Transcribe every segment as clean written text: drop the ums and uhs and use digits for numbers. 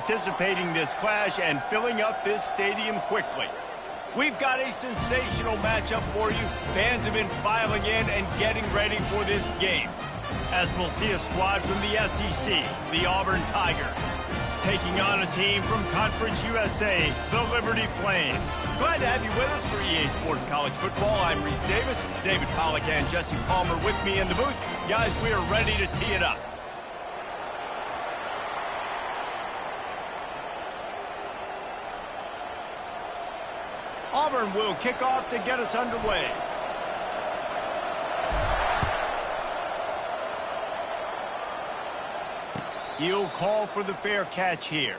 anticipating this clash and filling up this stadium quickly. We've got a sensational matchup for you. Fans have been filing in and getting ready for this game, as we'll see a squad from the SEC, the Auburn Tigers, taking on a team from Conference USA, the Liberty Flames. Glad to have you with us for EA Sports College Football. I'm Reese Davis, David Pollack and Jesse Palmer with me in the booth. Guys, we are ready to tee it up. Auburn will kick off to get us underway. He'll call for the fair catch here.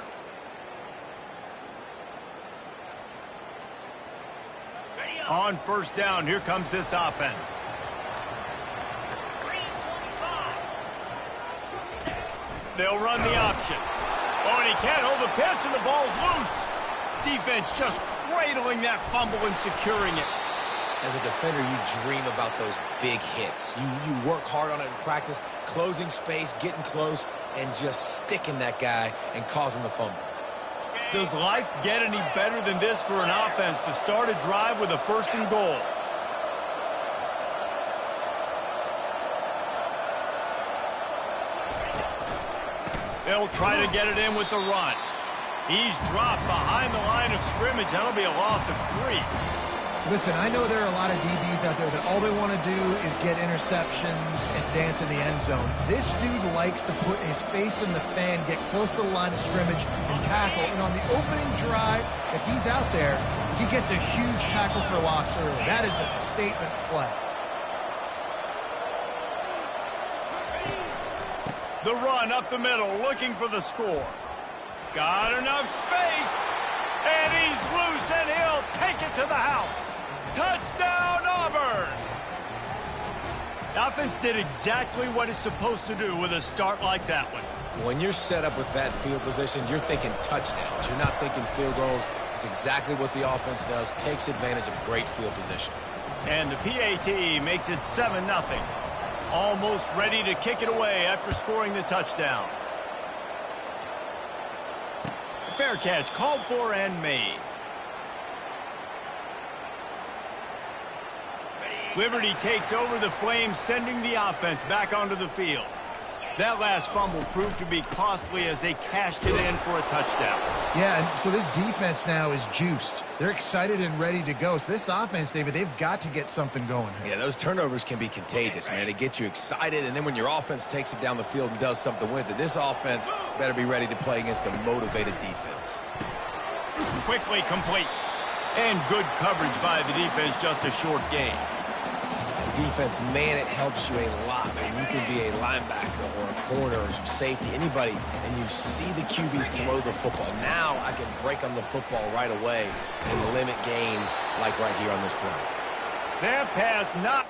On first down, here comes this offense. They'll run the option. Oh, and he can't hold the pitch, and the ball's loose. Defense just cradling that fumble and securing it. As a defender, you dream about those big hits. You work hard on it in practice, closing space, getting close, and just sticking that guy and causing the fumble. Does life get any better than this for an offense to start a drive with a first and goal? They'll try to get it in with the run. He's dropped behind the line of scrimmage. That'll be a loss of 3. Listen, I know there are a lot of DBs out there that all they want to do is get interceptions and dance in the end zone. This dude likes to put his face in the fan, get close to the line of scrimmage, and tackle. And on the opening drive, if he's out there, he gets a huge tackle for loss early. That is a statement play. The run up the middle, looking for the score. Got enough space, and he's loose, and he'll take it to the house. Touchdown, Auburn! The offense did exactly what it's supposed to do with a start like that one. When you're set up with that field position, you're thinking touchdowns. You're not thinking field goals. It's exactly what the offense does, takes advantage of great field position. And the PAT makes it 7-0. Almost ready to kick it away after scoring the touchdown. Fair catch called for and made. Liberty takes over the Flames, sending the offense back onto the field. That last fumble proved to be costly as they cashed it in for a touchdown. Yeah, and so this defense now is juiced. They're excited and ready to go. So this offense, David, they've got to get something going here. Yeah, those turnovers can be contagious, man. They get you excited, and then when your offense takes it down the field and does something with it, this offense better be ready to play against a motivated defense. Quickly complete. And good coverage by the defense, just a short gain. Defense, man, it helps you a lot. I mean, you can be a linebacker or a corner or some safety, anybody, and you see the QB throw the football. Now I can break on the football right away and limit gains like right here on this play. That pass not...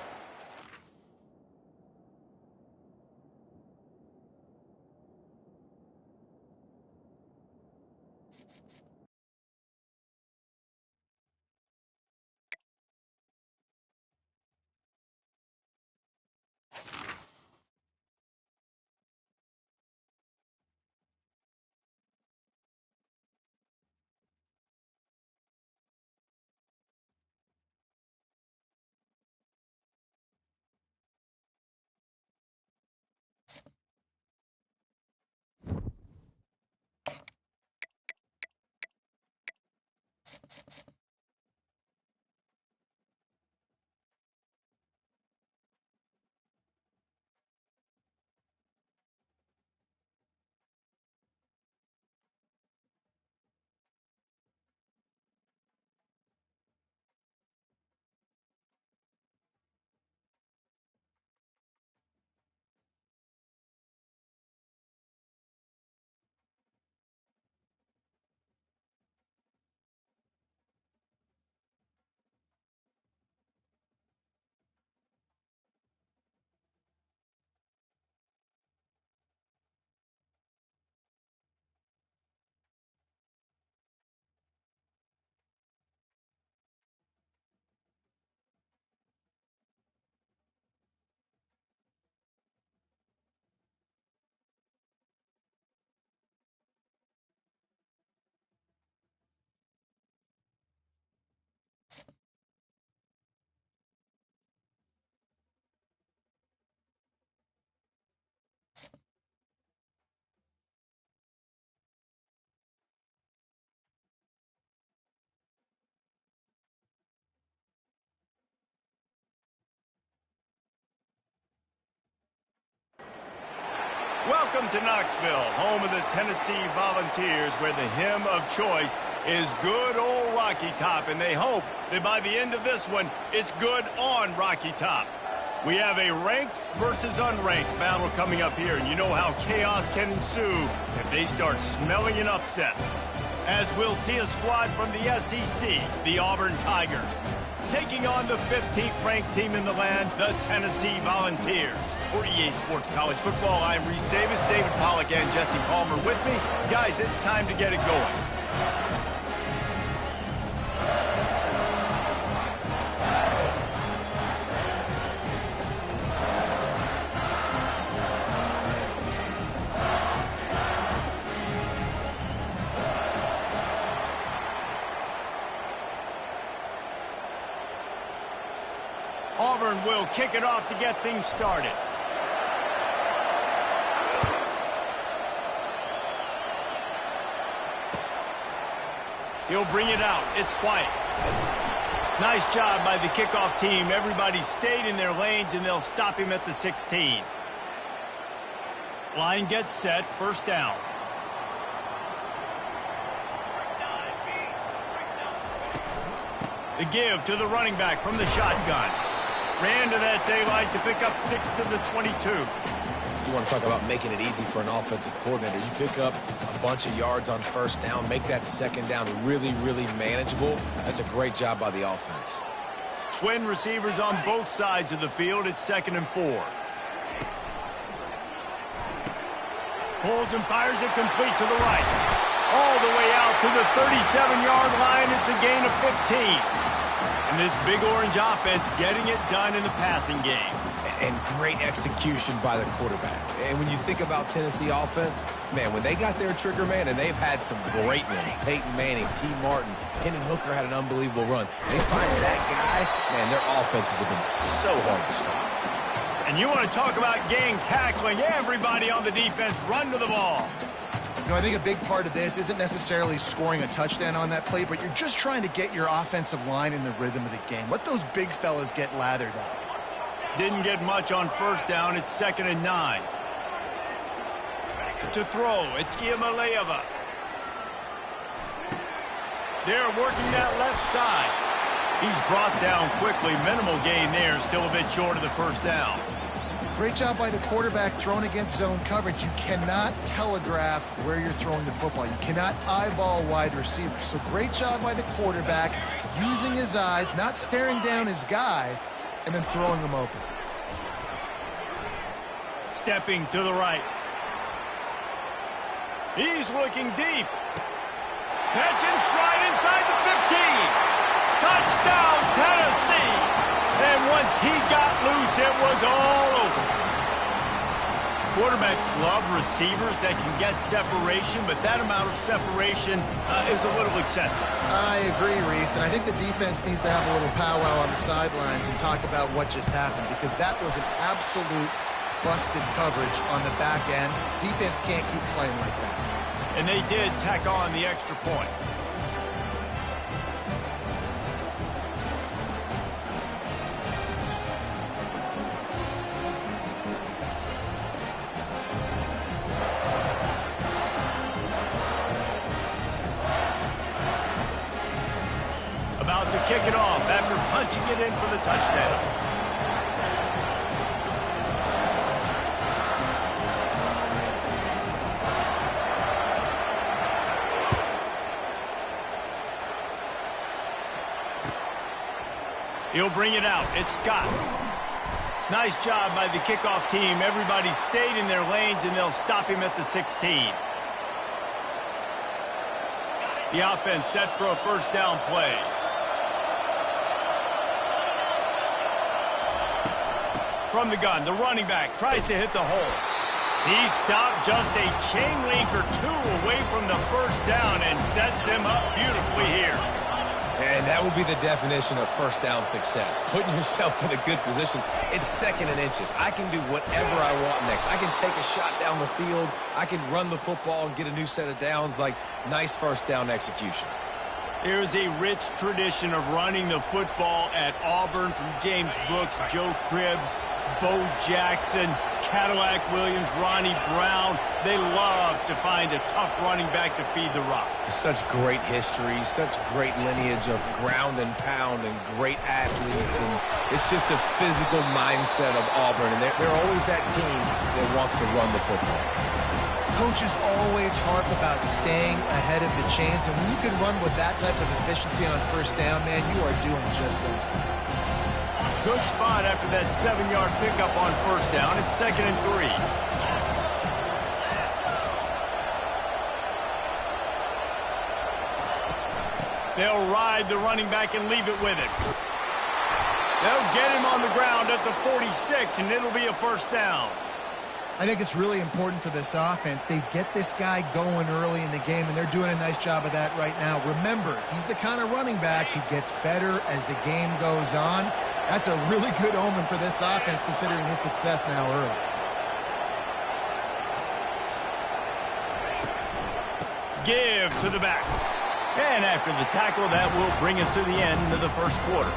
Welcome to Knoxville, home of the Tennessee Volunteers, where the hymn of choice is Good Old Rocky Top, and they hope that by the end of this one, it's good on Rocky Top. We have a ranked versus unranked battle coming up here, and you know how chaos can ensue if they start smelling an upset. As we'll see a squad from the SEC, the Auburn Tigers, taking on the 15th ranked team in the land, the Tennessee Volunteers. For EA Sports College Football, I'm Reese Davis, David Pollack, and Jesse Palmer with me. Guys, it's time to get it going. Auburn will kick it off to get things started. He'll bring it out. It's White. Nice job by the kickoff team. Everybody stayed in their lanes, and they'll stop him at the 16. Line gets set. First down. The give to the running back from the shotgun. Ran to that daylight to pick up 6 to the 22. You want to talk about making it easy for an offensive coordinator. You pick up a bunch of yards on first down, make that second down really, really manageable. That's a great job by the offense. Twin receivers on both sides of the field. It's 2nd and 4. Pulls and fires it complete to the right. All the way out to the 37-yard line. It's a gain of 15. And this Big Orange offense getting it done in the passing game. And great execution by the quarterback. And when you think about Tennessee offense, man, when they got their trigger man, and they've had some great ones, Peyton Manning, T. Martin, Hendon Hooker had an unbelievable run. They find that guy, man, their offenses have been so hard to stop. And you want to talk about gang tackling, everybody on the defense run to the ball. You know, I think a big part of this isn't necessarily scoring a touchdown on that play, but you're just trying to get your offensive line in the rhythm of the game. Let those big fellas get lathered up. Didn't get much on first down. It's 2nd and 9. To throw, it's Giamaleava. They're working that left side. He's brought down quickly. Minimal gain there. Still a bit short of the first down. Great job by the quarterback throwing against zone coverage. You cannot telegraph where you're throwing the football. You cannot eyeball wide receivers. So great job by the quarterback using his eyes, not staring down his guy, and then throwing him open. Stepping to the right. He's looking deep. Catch and stride inside the 15. Touchdown, Tennessee. And once he got loose, it was all over. Quarterbacks love receivers that can get separation, but that amount of separation is a little excessive. I agree, Reese, and I think the defense needs to have a little powwow on the sidelines and talk about what just happened, because that was an absolute busted coverage on the back end. Defense can't keep playing like that. And they did tack on the extra point. About to kick it off after punching it in for the touchdown. He'll bring it out. It's Scott. Nice job by the kickoff team. Everybody stayed in their lanes, and they'll stop him at the 16. The offense set for a first down play. From the gun, the running back tries to hit the hole. He stopped just a chain link or two away from the first down and sets them up beautifully here. And that would be the definition of first down success. Putting yourself in a good position. It's 2nd and inches. I can do whatever I want next. I can take a shot down the field. I can run the football and get a new set of downs. Like, nice first down execution. There's a rich tradition of running the football at Auburn, from James Brooks, Joe Cribbs, Bo Jackson, Cadillac Williams, Ronnie Brown. They love to find a tough running back to feed the rock. Such great history, such great lineage of ground and pound and great athletes. And it's just a physical mindset of Auburn. And they're always that team that wants to run the football. Coaches always harp about staying ahead of the chains. And when you can run with that type of efficiency on first down, man, you are doing just that. Good spot after that 7-yard pickup on first down. It's 2nd and 3. They'll ride the running back and leave it with it. They'll get him on the ground at the 46, and it'll be a first down. I think it's really important for this offense. They get this guy going early in the game, and they're doing a nice job of that right now. Remember, he's the kind of running back who gets better as the game goes on. That's a really good omen for this offense, considering his success now early. Give to the back. And after the tackle, that will bring us to the end of the first quarter.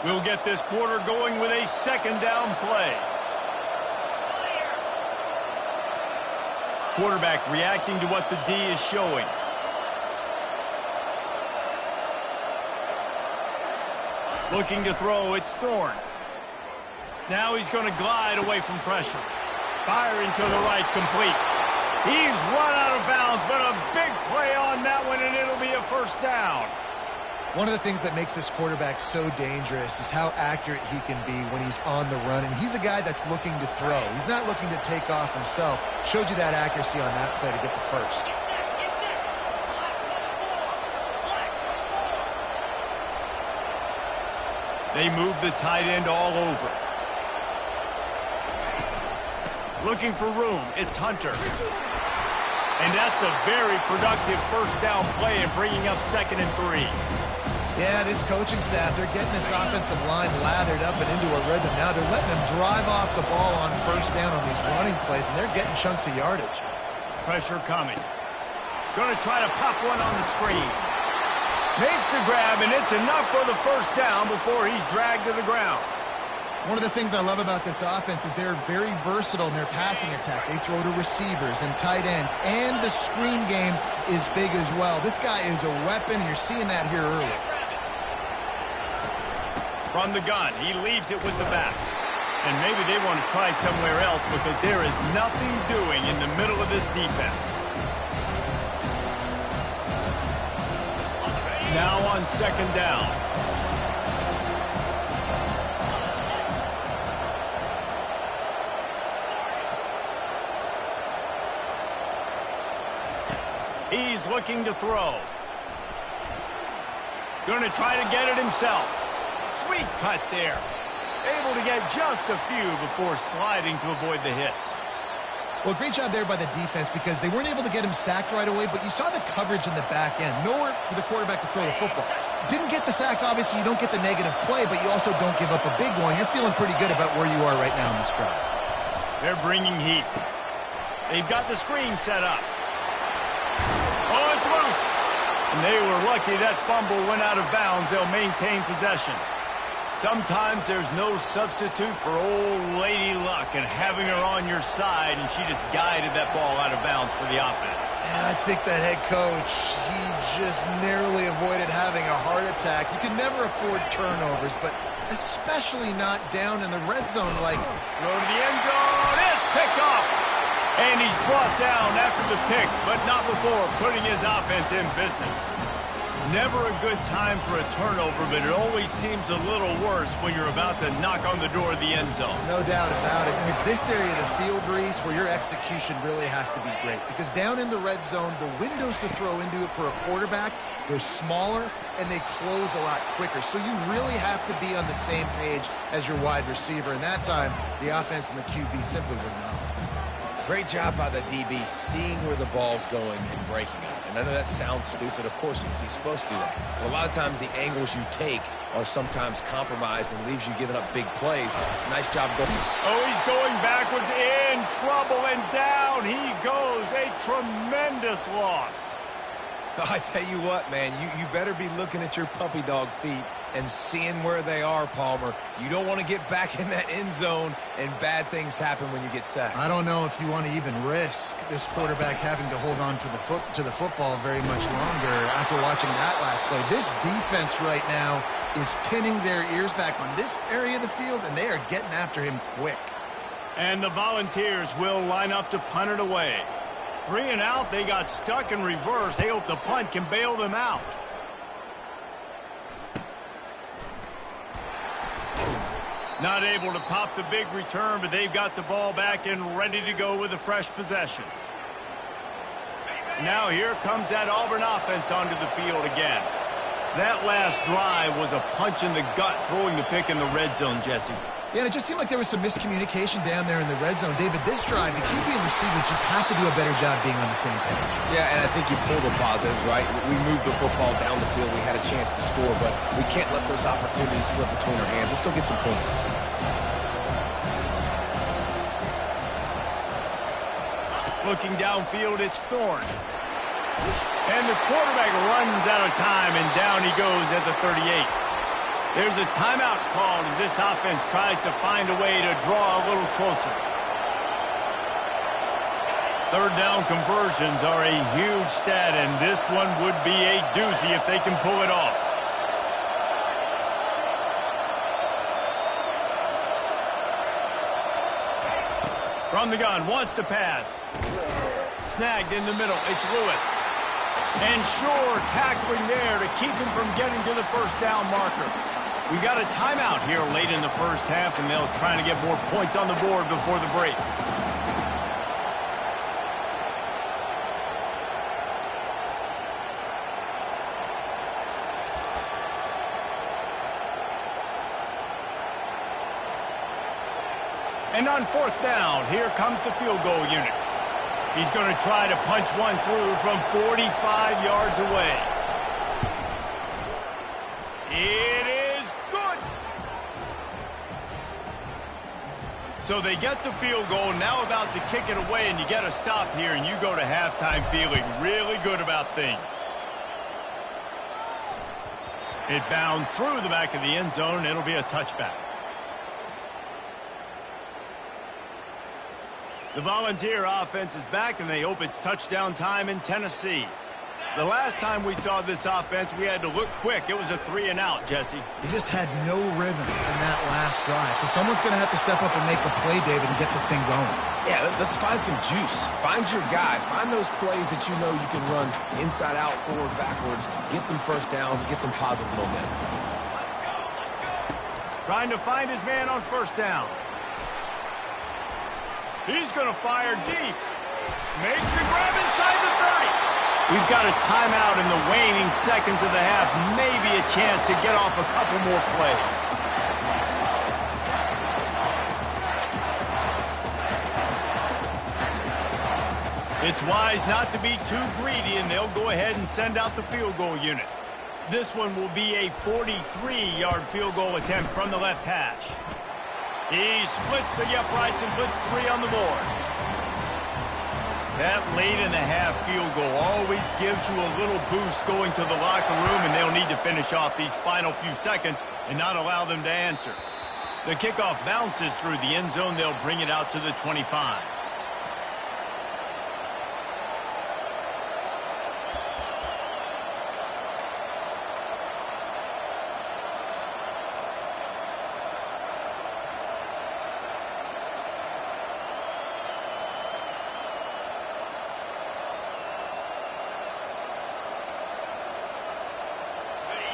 We'll get this quarter going with a second down play. Quarterback reacting to what the D is showing. Looking to throw, it's Thorne. Now he's going to glide away from pressure. Firing to the right, complete. He's run out of bounds, but a big play on that one, and it'll be a first down. One of the things that makes this quarterback so dangerous is how accurate he can be when he's on the run. And he's a guy that's looking to throw. He's not looking to take off himself. Showed you that accuracy on that play to get the first. They move the tight end all over. Looking for room. It's Hunter. And that's a very productive first down play and bringing up 2nd and 3. Yeah, this coaching staff, they're getting this offensive line lathered up and into a rhythm now. They're letting them drive off the ball on first down on these running plays, and they're getting chunks of yardage. Pressure coming. Going to try to pop one on the screen. Makes the grab, and it's enough for the first down before he's dragged to the ground. One of the things I love about this offense is they're very versatile in their passing attack. They throw to receivers and tight ends, and the screen game is big as well. This guy is a weapon, and you're seeing that here early. From the gun, he leaves it with the back. And maybe they want to try somewhere else because there is nothing doing in the middle of this defense. Now on 2nd down. He's looking to throw. Going to try to get it himself. Sweet cut there. Able to get just a few before sliding to avoid the hits. Well, great job there by the defense because they weren't able to get him sacked right away, but you saw the coverage in the back end. Nowhere for the quarterback to throw the football. Didn't get the sack, obviously. You don't get the negative play, but you also don't give up a big one. You're feeling pretty good about where you are right now in this drive. They're bringing heat. They've got the screen set up. Oh, it's loose. And they were lucky that fumble went out of bounds. They'll maintain possession. Sometimes there's no substitute for old Lady Luck and having her on your side, and she just guided that ball out of bounds for the offense. And I think that head coach, he just narrowly avoided having a heart attack. You can never afford turnovers, but especially not down in the red zone like... Go to the end zone. It's picked off. And he's brought down after the pick, but not before putting his offense in business. Never a good time for a turnover, but it always seems a little worse when you're about to knock on the door of the end zone. No doubt about it. And it's this area of the field, Reese, where your execution really has to be great. Because down in the red zone, the windows to throw into it for a quarterback, they're smaller and they close a lot quicker. So you really have to be on the same page as your wide receiver. And that time, the offense and the QB simply were not. Great job by the DB seeing where the ball's going and breaking it. And I know that sounds stupid. Of course he is. He's supposed to do that. But a lot of times the angles you take are sometimes compromised and leaves you giving up big plays. Nice job going. Oh, he's going backwards, in trouble, and down he goes. A tremendous loss. I tell you what, man, you better be looking at your puppy dog feet and seeing where they are, Palmer. You don't want to get back in that end zone and bad things happen when you get sacked. I don't know if you want to even risk this quarterback having to hold on to the football very much longer after watching that last play. This defense right now is pinning their ears back on this area of the field, and they are getting after him quick. And the Volunteers will line up to punt it away. 3 and out, they got stuck in reverse. They hope the punt can bail them out. Not able to pop the big return, but they've got the ball back and ready to go with a fresh possession. Now here comes that Auburn offense onto the field again. That last drive was a punch in the gut, throwing the pick in the red zone, Jesse. Yeah, and it just seemed like there was some miscommunication down there in the red zone. David, this drive, the QB and receivers just have to do a better job being on the same page. Yeah, and I think you pull the positives, right? We moved the football down the field. We had a chance to score, but we can't let those opportunities slip between our hands. Let's go get some points. Looking downfield, it's Thorne. And the quarterback runs out of time, and down he goes at the 38. There's a timeout called as this offense tries to find a way to draw a little closer. Third down conversions are a huge stat, and this one would be a doozy if they can pull it off. From the gun, wants to pass. Snagged in the middle, it's Lewis. And Shore tackling there to keep him from getting to the first down marker. We got a timeout here late in the first half, and they'll try to get more points on the board before the break. And on fourth down, here comes the field goal unit. He's going to try to punch one through from 45 yards away. It is good. So they get the field goal, now about to kick it away, and you get a stop here, and you go to halftime feeling really good about things. It bounds through the back of the end zone, and it'll be a touchback. The Volunteer offense is back, and they hope it's touchdown time in Tennessee. The last time we saw this offense, we had to look quick. It was a 3 and out, Jesse. They just had no rhythm in that last drive. So someone's going to have to step up and make a play, David, and get this thing going. Yeah, let's find some juice. Find your guy. Find those plays that you know you can run inside out, forward, backwards. Get some first downs. Get some positive momentum. Trying to find his man on first down. He's going to fire deep. Makes the grab inside the 30. We've got a timeout in the waning seconds of the half. Maybe a chance to get off a couple more plays. It's wise not to be too greedy, and they'll go ahead and send out the field goal unit. This one will be a 43-yard field goal attempt from the left hash. He splits the uprights and puts 3 on the board. That late in the half field goal always gives you a little boost going to the locker room, and they'll need to finish off these final few seconds and not allow them to answer. The kickoff bounces through the end zone. They'll bring it out to the 25.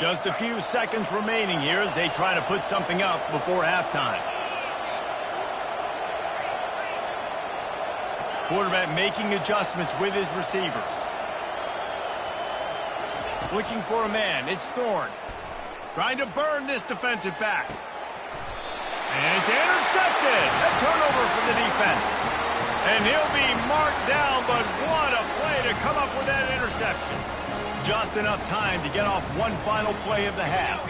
Just a few seconds remaining here as they try to put something up before halftime. Quarterback making adjustments with his receivers. Looking for a man. It's Thorne. Trying to burn this defensive back. And it's intercepted. A turnover for the defense. And he'll be marked down, but what a play to come up with that interception. Just enough time to get off one final play of the half.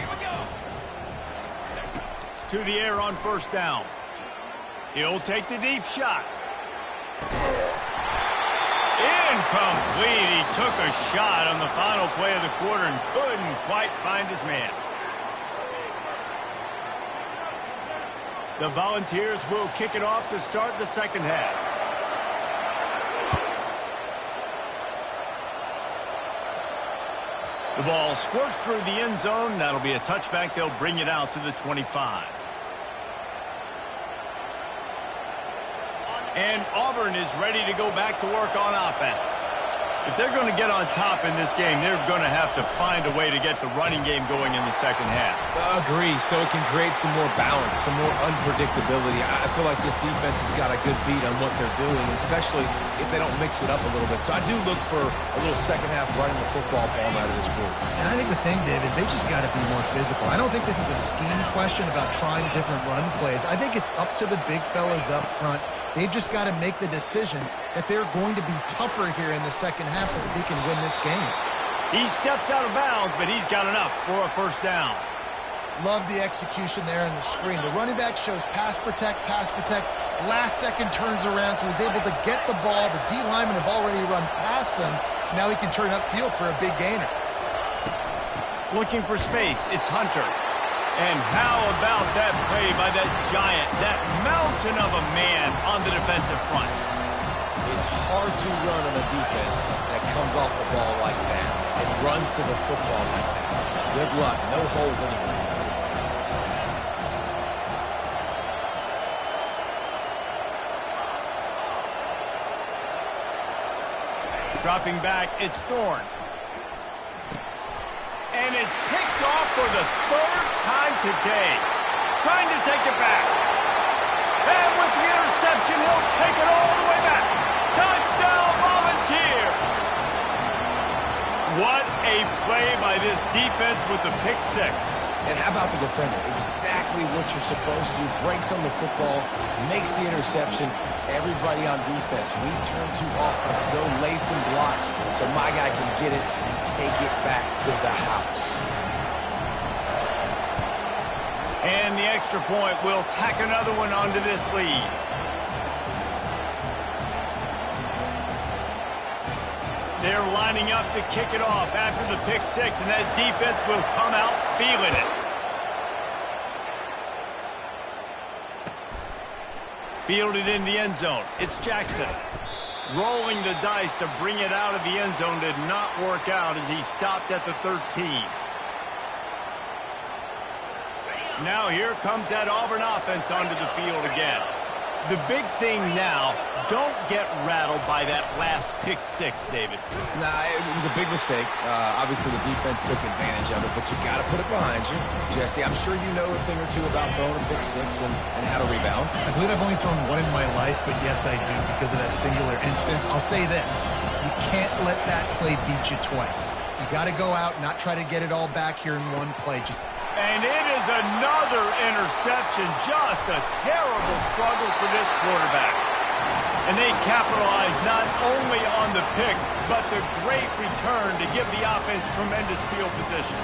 To the air on first down. He'll take the deep shot. Incomplete. He took a shot on the final play of the quarter and couldn't quite find his man. The Volunteers will kick it off to start the second half. The ball squirts through the end zone. That'll be a touchback. They'll bring it out to the 25. And Auburn is ready to go back to work on offense. If they're going to get on top in this game, they're going to have to find a way to get the running game going in the second half. Agree, so it can create some more balance, some more unpredictability. I feel like this defense has got a good beat on what they're doing, especially if they don't mix it up a little bit. So I do look for a little second half running the football form out of this group. And I think the thing, Dave, is they just got to be more physical. I don't think this is a scheme question about trying different run plays. I think it's up to the big fellas up front. They've just got to make the decision that they're going to be tougher here in the second half so that they can win this game. He steps out of bounds, but he's got enough for a first down. Love the execution there in the screen. The running back shows pass protect, last second turns around, so he's able to get the ball. The D linemen have already run past him. Now he can turn upfield for a big gainer. Looking for space, it's Hunter. And how about that play by that giant, that mountain of a man on the defensive front? It's hard to run on a defense that comes off the ball like that and runs to the football like that. Good luck. No holes anywhere. Dropping back, it's Thorne. And it's picked off for the third time today. Trying to take it back. And with the interception, he'll take it all the way back. Touchdown, Volunteers! What a play by this defense with the pick six. And how about the defender? Exactly what you're supposed to do. Breaks on the football, makes the interception. Everybody on defense, we turn to offense. Go lay some blocks so my guy can get it and take it back to the house. And the extra point will tack another one onto this lead. They're lining up to kick it off after the pick six, and that defense will come out feeling it. Fielded in the end zone. It's Jackson. Rolling the dice to bring it out of the end zone did not work out as he stopped at the 13. Now here comes that Auburn offense onto the field again. The big thing now, don't get rattled by that last pick six, David. Nah, it was a big mistake. Obviously, the defense took advantage of it, but you got to put it behind you. Jesse, I'm sure you know a thing or two about throwing a pick six and how to rebound. I believe I've only thrown one in my life, but yes, I do because of that singular instance. I'll say this. You can't let that play beat you twice. You got to go out, not try to get it all back here in one play. And it is another interception. Just a terrible struggle for this quarterback. And they capitalize not only on the pick, but the great return to give the offense tremendous field position.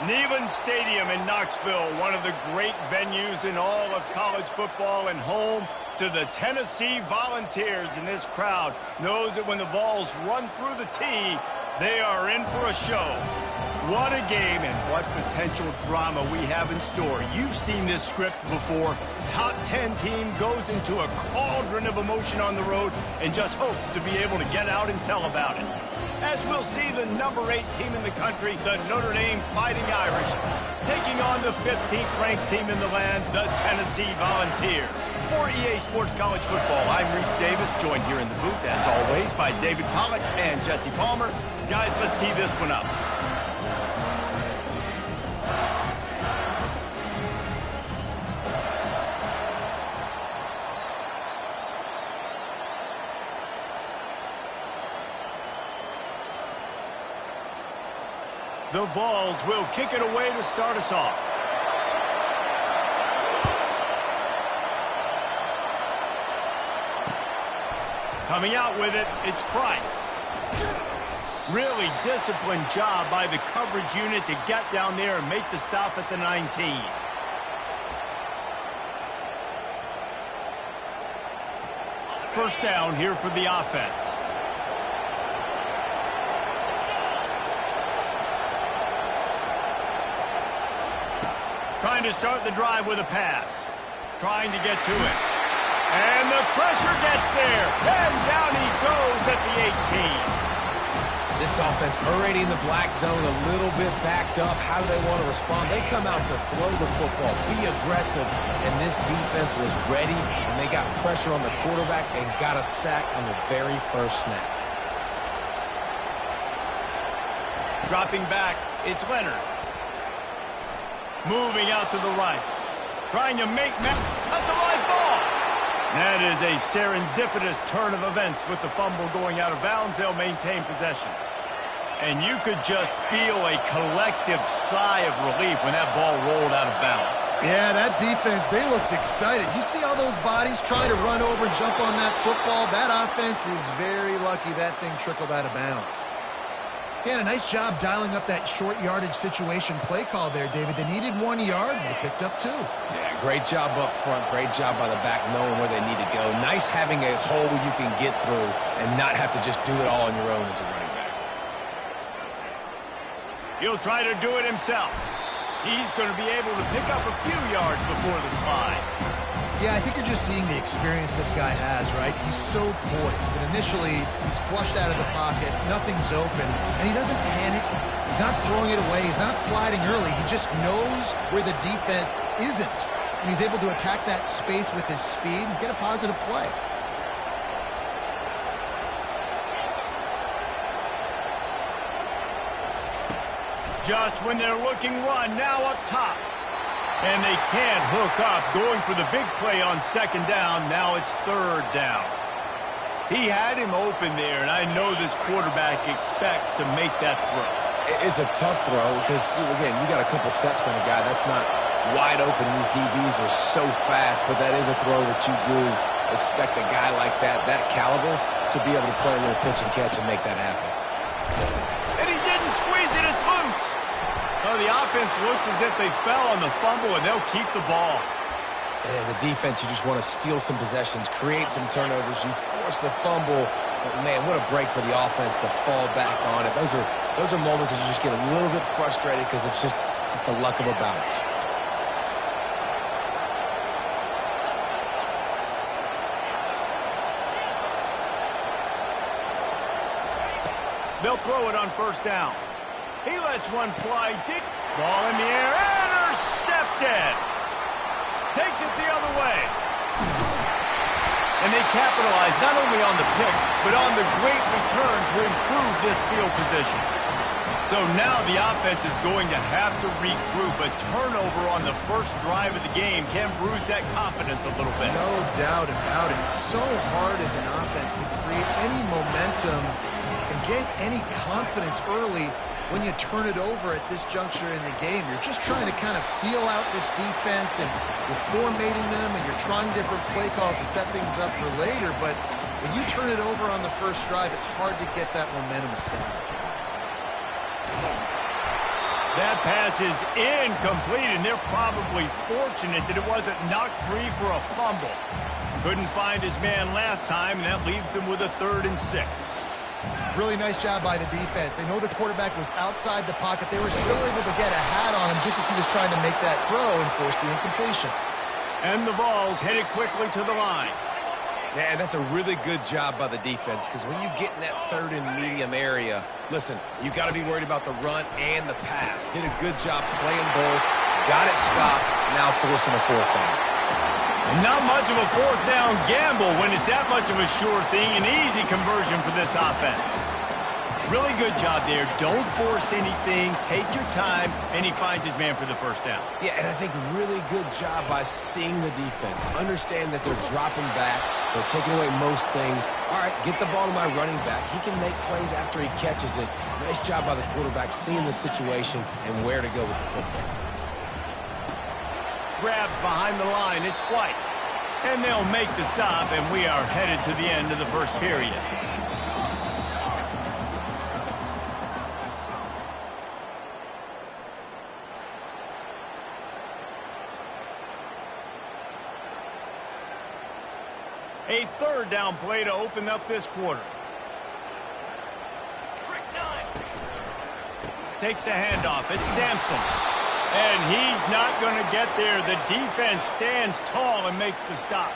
Neyland Stadium in Knoxville, one of the great venues in all of college football and home to the Tennessee Volunteers. And this crowd knows that when the Vols run through the tee, they are in for a show. What a game and what potential drama we have in store. You've seen this script before. Top 10 team goes into a cauldron of emotion on the road and just hopes to be able to get out and tell about it. As we'll see the number 8 team in the country, the Notre Dame Fighting Irish, taking on the 15th ranked team in the land, the Tennessee Volunteers. For EA Sports College Football, I'm Reese Davis, joined here in the booth, as always, by David Pollack and Jesse Palmer. Guys, let's tee this one up. The Vols will kick it away to start us off. Coming out with it, it's Price. Really disciplined job by the coverage unit to get down there and make the stop at the 19. First down here for the offense. Trying to start the drive with a pass. Trying to get to it. And the pressure gets there. And down he goes at the 18. This offense already in the black zone, a little bit backed up. How do they want to respond? They come out to throw the football, be aggressive, and this defense was ready, and they got pressure on the quarterback and got a sack on the very first snap. Dropping back, it's Leonard. Moving out to the right. Trying to make... That's a live ball! That is a serendipitous turn of events with the fumble going out of bounds. They'll maintain possession. And you could just feel a collective sigh of relief when that ball rolled out of bounds. Yeah, that defense, they looked excited. You see all those bodies trying to run over and jump on that football? That offense is very lucky that thing trickled out of bounds. Yeah, a nice job dialing up that short yardage situation play call there, David. They needed 1 yard, and they picked up 2. Yeah, great job up front. Great job by the back knowing where they need to go. Nice having a hole you can get through and not have to just do it all on your own as a running back. He'll try to do it himself. He's going to be able to pick up a few yards before the slide. Yeah, I think you're just seeing the experience this guy has, right? He's so poised that initially he's flushed out of the pocket, nothing's open, and he doesn't panic. He's not throwing it away. He's not sliding early. He just knows where the defense isn't, and he's able to attack that space with his speed and get a positive play. Just when they're looking run, now up top. And they can't hook up, going for the big play on second down. Now it's third down. He had him open there, and I know this quarterback expects to make that throw. It's a tough throw because, again, you got a couple steps on a guy. That's not wide open. These DBs are so fast, but that is a throw that you do expect a guy like that caliber, to be able to play a little pitch and catch and make that happen. And he didn't squeeze it. It's loose. Oh, the offense looks as if they fell on the fumble, and they'll keep the ball. And as a defense, you just want to steal some possessions, create some turnovers. You force the fumble. But, man, what a break for the offense to fall back on it. Those are moments that you just get a little bit frustrated because it's the luck of a bounce. They'll throw it on first down. He lets one fly deep. Ball in the air. Intercepted. Takes it the other way. And they capitalize not only on the pick, but on the great return to improve this field position. So now the offense is going to have to regroup. A turnover on the first drive of the game can bruise that confidence a little bit. No doubt about it. It's so hard as an offense to create any momentum and get any confidence early when you turn it over at this juncture in the game. You're just trying to kind of feel out this defense, and you're formatting them, and you're trying different play calls to set things up for later. But when you turn it over on the first drive, it's hard to get that momentum established. That pass is incomplete, and they're probably fortunate that it wasn't knocked free for a fumble. Couldn't find his man last time, and that leaves him with a 3rd and 6. Really nice job by the defense. They know the quarterback was outside the pocket. They were still able to get a hat on him just as he was trying to make that throw and force the incompletion. And the Vols headed quickly to the line. Yeah, and that's a really good job by the defense, because when you get in that 3rd and medium area, listen, you got to be worried about the run and the pass. Did a good job playing both, got it stopped, now forcing a 4th down. Not much of a 4th down gamble when it's that much of a sure thing, an easy conversion for this offense. Really good job there. Don't force anything. Take your time, and he finds his man for the 1st down. Yeah, and I think really good job by seeing the defense. Understand that they're dropping back. They're taking away most things. All right, get the ball to my running back. He can make plays after he catches it. Nice job by the quarterback seeing the situation and where to go with the football. Grabbed behind the line. It's White. And they'll make the stop, and we are headed to the end of the first period. A 3rd down play to open up this quarter. Takes the handoff. It's Sampson. And he's not going to get there. The defense stands tall and makes the stop.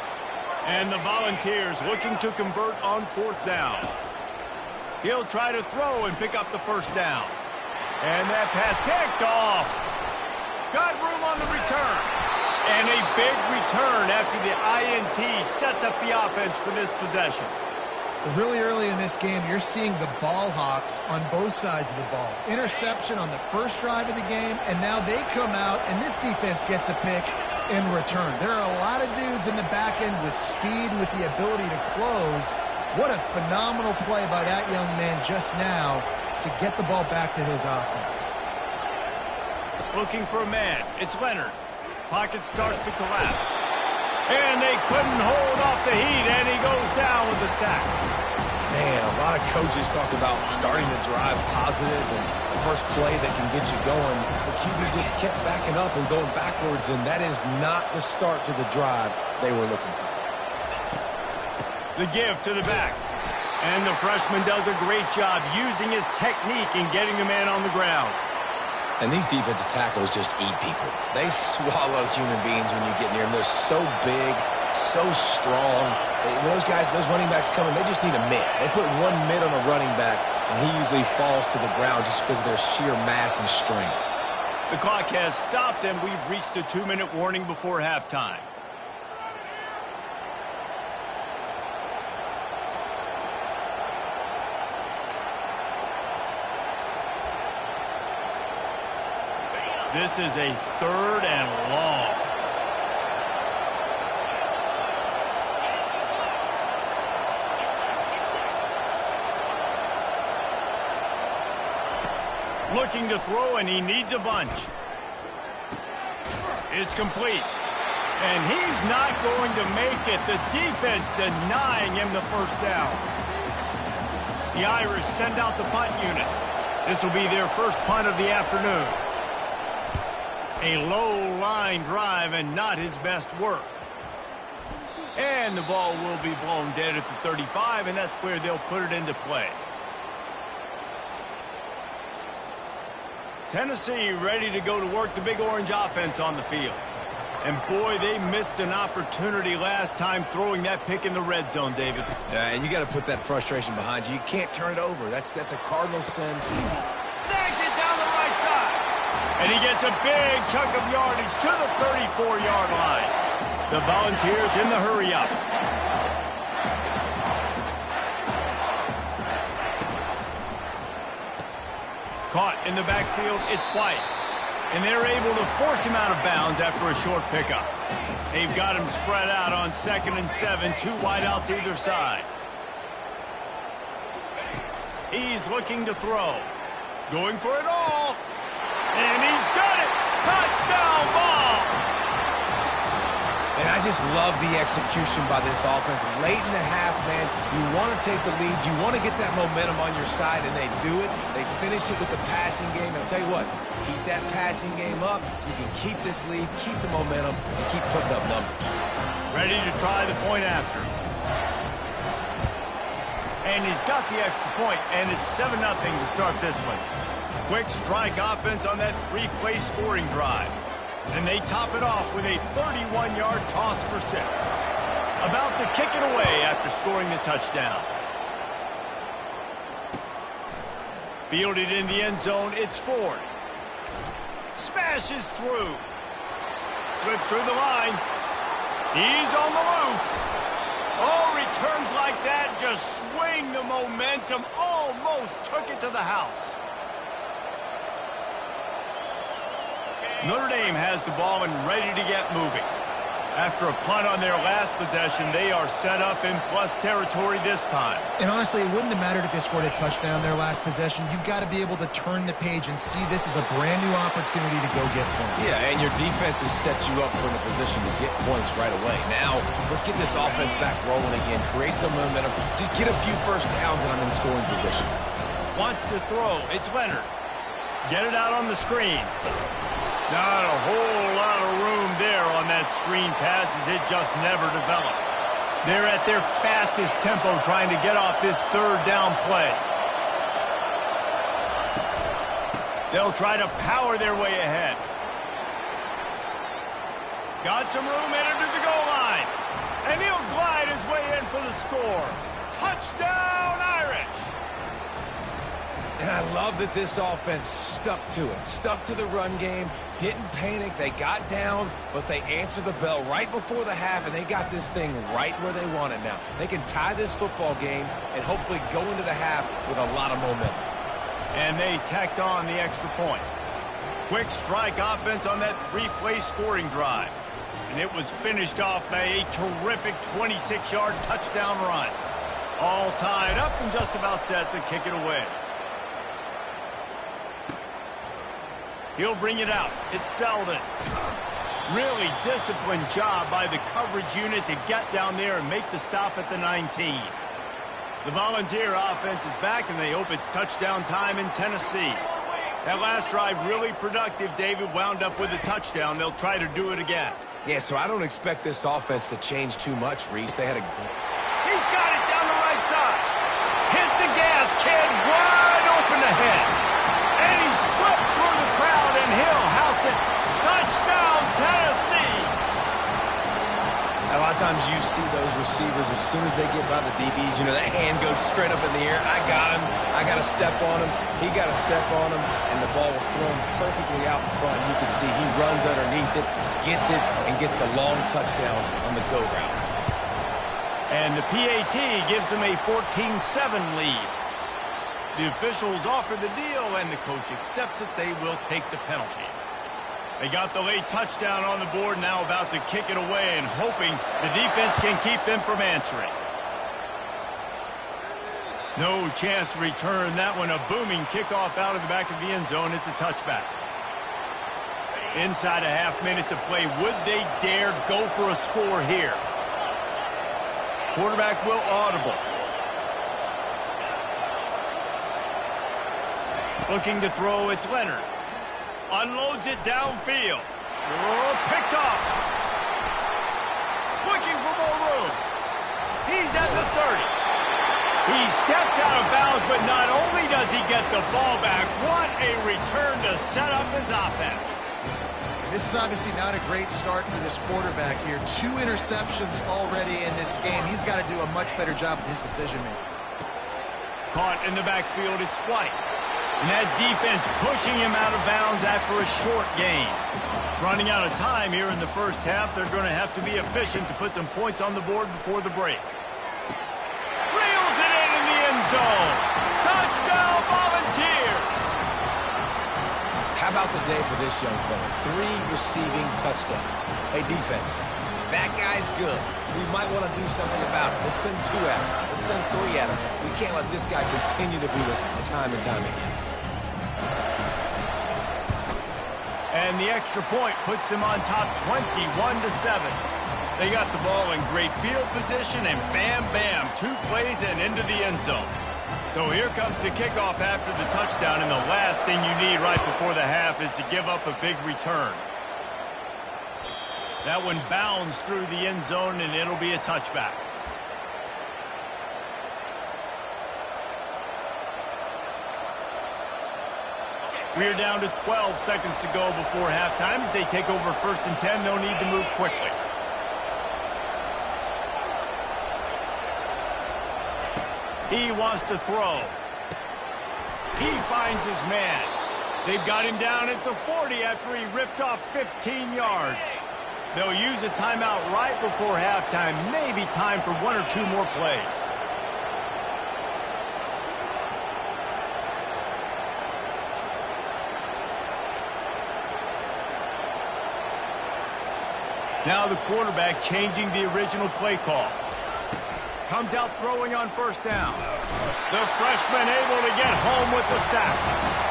And the Volunteers looking to convert on 4th down. He'll try to throw and pick up the 1st down. And that pass picked off. Got room on the return. And a big return after the INT sets up the offense for this possession. Really early in this game, you're seeing the ball hawks on both sides of the ball. Interception on the first drive of the game, and now they come out, and this defense gets a pick in return. There are a lot of dudes in the back end with speed and with the ability to close. What a phenomenal play by that young man just now to get the ball back to his offense. Looking for a man. It's Leonard. Pocket starts to collapse. And they couldn't hold off the heat, and he goes down with the sack. Man, a lot of coaches talk about starting the drive positive and the first play that can get you going. The QB just kept backing up and going backwards, and that is not the start to the drive they were looking for. The give to the back. And the freshman does a great job using his technique and getting the man on the ground. And these defensive tackles just eat people. They swallow human beings when you get near them. They're so big, so strong. When those guys, those running backs come in, they just need a mitt. They put one mitt on a running back, and he usually falls to the ground just because of their sheer mass and strength. The clock has stopped, and we've reached the 2-minute warning before halftime. This is a 3rd and long. Looking to throw, and he needs a bunch. It's complete. And he's not going to make it. The defense denying him the first down. The Irish send out the punt unit. This will be their first punt of the afternoon. A low line drive and not his best work. And the ball will be blown dead at the 35, and that's where they'll put it into play. Tennessee ready to go to work the Big Orange offense on the field. And boy, they missed an opportunity last time throwing that pick in the red zone, David. And you got to put that frustration behind you. You can't turn it over. That's a Cardinal sin. Snags it down the right side. And he gets a big chunk of yardage to the 34-yard line. The Volunteers in the hurry up. Caught in the backfield, it's White. And they're able to force him out of bounds after a short pickup. They've got him spread out on 2nd and 7, 2 wide out to either side. He's looking to throw. Going for it all. And he's got it. Touchdown ball. And I just love the execution by this offense. Late in the half, man, you want to take the lead. You want to get that momentum on your side, and they do it. They finish it with the passing game. And I'll tell you what, keep that passing game up. You can keep this lead, keep the momentum, and keep putting up numbers. Ready to try the point after. And he's got the extra point, and it's 7-0 to start this one. Quick strike offense on that 3-play scoring drive. And they top it off with a 31-yard toss for 6. About to kick it away after scoring the touchdown. Fielded in the end zone, it's Ford. Smashes through. Slips through the line. He's on the loose. Oh, returns like that just swing the momentum. Almost took it to the house. Notre Dame has the ball and ready to get moving. After a punt on their last possession, they are set up in plus territory this time. And honestly, it wouldn't have mattered if they scored a touchdown their last possession. You've got to be able to turn the page and see this as a brand new opportunity to go get points. Yeah, and your defense has set you up for the position to get points right away. Now, let's get this offense back rolling again, create some momentum, just get a few first downs, and I'm in scoring position. Wants to throw. It's Leonard. Get it out on the screen. Not a whole lot of room there on that screen pass as it just never developed. They're at their fastest tempo trying to get off this 3rd down play. They'll try to power their way ahead. Got some room headed to the goal line. And he'll glide his way in for the score. Touchdown, Irish! And I love that this offense stuck to it, stuck to the run game, didn't panic. They got down, but they answered the bell right before the half, and they got this thing right where they want it now. They can tie this football game and hopefully go into the half with a lot of momentum. And they tacked on the extra point. Quick strike offense on that 3-play scoring drive. And it was finished off by a terrific 26-yard touchdown run. All tied up and just about set to kick it away. He'll bring it out. It's Selden. Really disciplined job by the coverage unit to get down there and make the stop at the 19. The Volunteer offense is back, and they hope it's touchdown time in Tennessee. That last drive really productive. David wound up with a touchdown. They'll try to do it again. Yeah, so I don't expect this offense to change too much, Reese. They had a... He's got it down the right side. Hit the gas, kid. Wide open ahead. And he slipped through the crowd, and he'll house it. Touchdown, Tennessee. A lot of times you see those receivers, as soon as they get by the DBs, you know, that hand goes straight up in the air. I got him. I got to step on him. He got to step on him, and the ball was thrown perfectly out in front. You can see he runs underneath it, gets it, and gets the long touchdown on the go route. And the PAT gives them a 14-7 lead. The officials offer the deal, and the coach accepts it. They will take the penalty. They got the late touchdown on the board, now about to kick it away and hoping the defense can keep them from answering. No chance to return that one. A booming kickoff out of the back of the end zone. It's a touchback. Inside a half minute to play. Would they dare go for a score here? Quarterback will audible. Looking to throw, it's Leonard. Unloads it downfield. Oh, picked off. Looking for more room. He's at the 30. He steps out of bounds, but not only does he get the ball back, what a return to set up his offense. This is obviously not a great start for this quarterback here. 2 interceptions already in this game. He's got to do a much better job with his decision-making. Caught in the backfield, it's White. And that defense pushing him out of bounds after a short gain. Running out of time here in the first half. They're going to have to be efficient to put some points on the board before the break. Reels it in the end zone. Touchdown, Volunteers! How about the day for this young fella? 3 receiving touchdowns. Hey, defense, that guy's good. We might want to do something about it. Let's send 2 at him. Let's send 3 at him. We can't let this guy continue to beat us time and time again. And the extra point puts them on top 21-7. They got the ball in great field position, and bam, bam, 2 plays and into the end zone. So here comes the kickoff after the touchdown, and the last thing you need right before the half is to give up a big return. That one bounds through the end zone, and it'll be a touchback. We're down to 12 seconds to go before halftime. As they take over 1st and 10, they'll need to move quickly. He wants to throw. He finds his man. They've got him down at the 40 after he ripped off 15 yards. They'll use a timeout right before halftime. Maybe time for 1 or 2 more plays. Now the quarterback changing the original play call. Comes out throwing on 1st down. The freshman able to get home with the sack.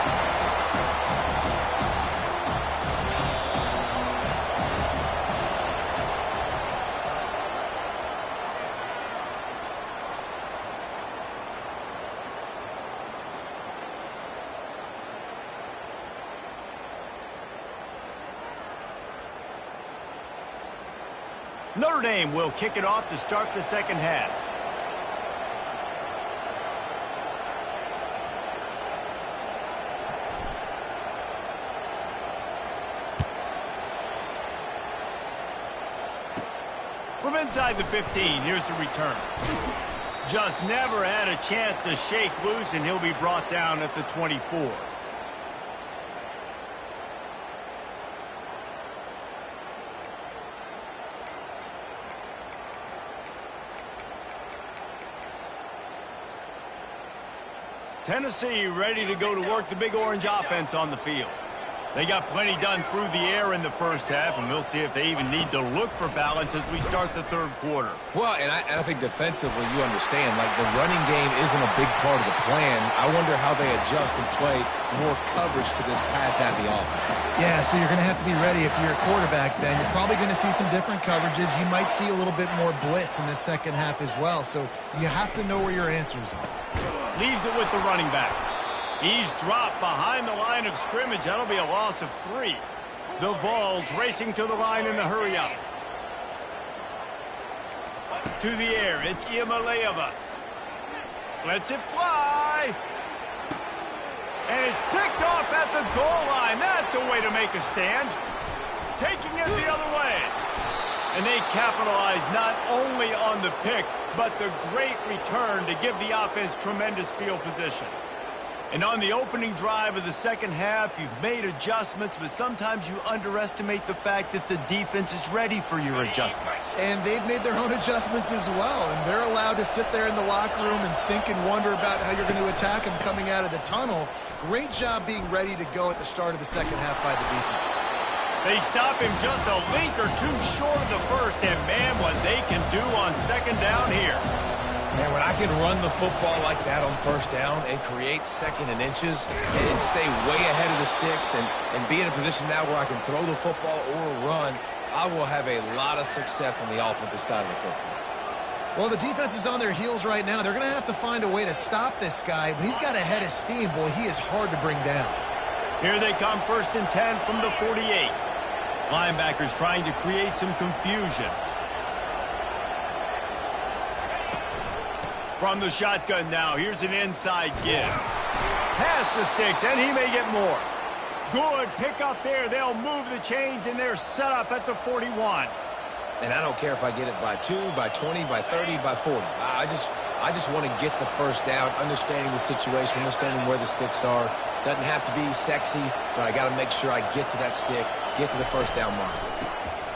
Notre Dame will kick it off to start the second half. From inside the 15, here's the return. Just never had a chance to shake loose, and he'll be brought down at the 24. Tennessee ready to go to work the Big Orange offense on the field. They got plenty done through the air in the first half, and we'll see if they even need to look for balance as we start the 3rd quarter. Well, and I think defensively, you understand, like the running game isn't a big part of the plan. I wonder how they adjust and play more coverage to this pass-happy offense. Yeah, so you're going to have to be ready if you're a quarterback, Ben. You're probably going to see some different coverages. You might see a little bit more blitz in the second half as well, so you have to know where your answers are. Leaves it with the running back. He's dropped behind the line of scrimmage. That'll be a loss of 3. The Vols racing to the line in a hurry up. To the air, it's Iamaleava. Lets it fly. And it's picked off at the goal line. That's a way to make a stand. Taking it the other way. And they capitalize not only on the pick, but the great return to give the offense tremendous field position. And on the opening drive of the second half, you've made adjustments, but sometimes you underestimate the fact that the defense is ready for your adjustments. And they've made their own adjustments as well, and they're allowed to sit there in the locker room and think and wonder about how you're going to attack them coming out of the tunnel. Great job being ready to go at the start of the second half by the defense. They stop him just a link or 2 short of the first, and man, what they can do on 2nd down here. And when I can run the football like that on first down and create second and inches and stay way ahead of the sticks and be in a position now where I can throw the football or run, I will have a lot of success on the offensive side of the football. Well, the defense is on their heels right now. They're going to have to find a way to stop this guy. But he's got a head of steam. Boy, he is hard to bring down. Here they come, 1st and 10 from the 48. Linebackers trying to create some confusion. From the shotgun now, here's an inside give. Pass the sticks, and he may get more. Good pick up there. They'll move the chains, and they're set up at the 41. And I don't care if I get it by 2, by 20, by 30, by 40. I just want to get the first down, understanding the situation, understanding where the sticks are. Doesn't have to be sexy, but I got to make sure I get to that stick, get to the first down mark.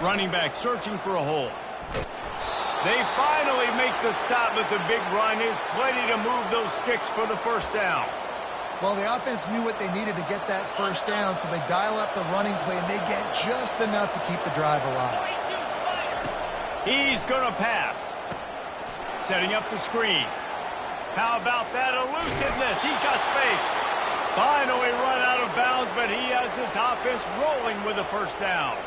Running back searching for a hole. They finally make the stop, but the big run is plenty to move those sticks for the first down. Well, the offense knew what they needed to get that first down, so they dial up the running play, and they get just enough to keep the drive alive. He's going to pass. Setting up the screen. How about that elusiveness? He's got space. Finally run out of bounds, but he has this offense rolling with a first down.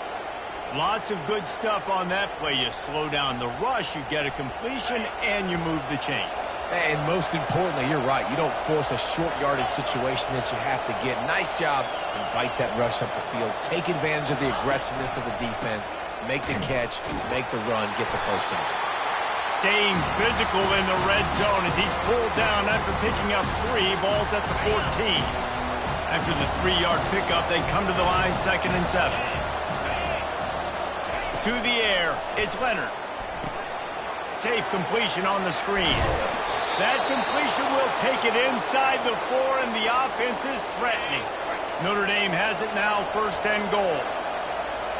Lots of good stuff on that play. You slow down the rush, you get a completion, and you move the chains. And most importantly, you're right. You don't force a short yardage situation that you have to get. Nice job. Invite that rush up the field. Take advantage of the aggressiveness of the defense. Make the catch, make the run, get the first down. Staying physical in the red zone as he's pulled down after picking up 3 balls at the 14. After the 3-yard pickup, they come to the line 2nd and 7. To the air, it's Leonard. Safe completion on the screen. That completion will take it inside the 4, and the offense is threatening. Notre Dame has it now, 1st and goal.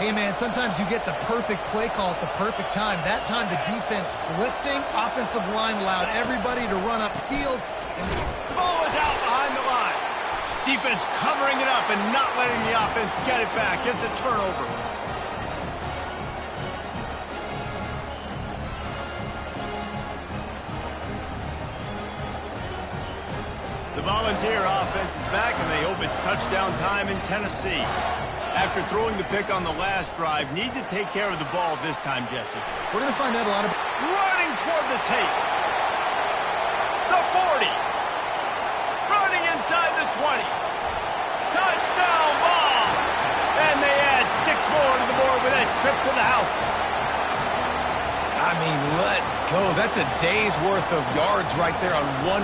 Hey, man, sometimes you get the perfect play call at the perfect time. That time the defense blitzing, offensive line allowed everybody to run upfield. And the ball is out behind the line. Defense covering it up and not letting the offense get it back. It's a turnover. The Volunteer offense is back, and they hope it's touchdown time in Tennessee. After throwing the pick on the last drive, need to take care of the ball this time, Jesse. We're going to find out a lot of... Running toward the tape. The 40. Running inside the 20. Touchdown ball. And they add 6 more to the board with that trip to the house. I mean, let's go. That's a day's worth of yards right there on one...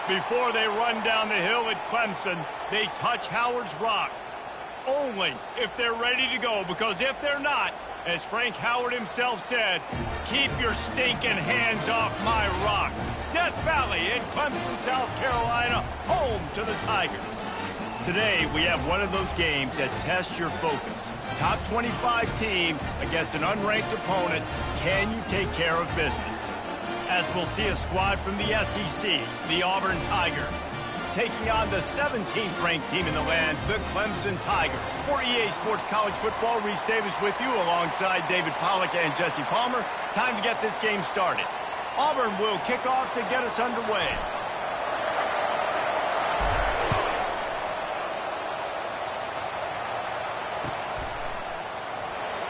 Before they run down the hill at Clemson, they touch Howard's rock. Only if they're ready to go, because if they're not, as Frank Howard himself said, keep your stinking hands off my rock. Death Valley in Clemson, South Carolina, home to the Tigers. Today, we have one of those games that tests your focus. Top 25 team against an unranked opponent. Can you take care of business? As we'll see a squad from the SEC, the Auburn Tigers, taking on the 17th ranked team in the land, the Clemson Tigers. For EA Sports College Football, Reese Davis with you alongside David Pollack and Jesse Palmer. Time to get this game started. Auburn will kick off to get us underway.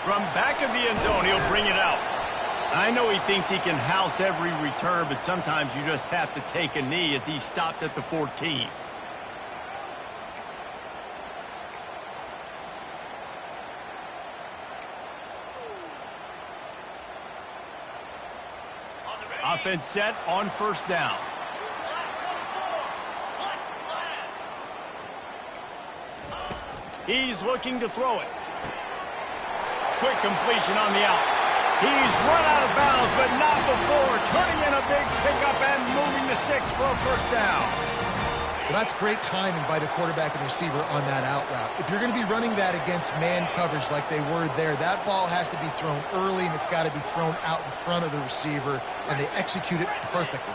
From back of the end zone, he'll bring it out. I know he thinks he can house every return, but sometimes you just have to take a knee as he stopped at the 14. Offense set on first down. He's looking to throw it. Quick completion on the out. He's run out of bounds, but not before turning in a big pickup and moving the sticks for a first down. Well, that's great timing by the quarterback and receiver on that out route. If you're going to be running that against man coverage like they were there, that ball has to be thrown early, and it's got to be thrown out in front of the receiver, and they execute it perfectly.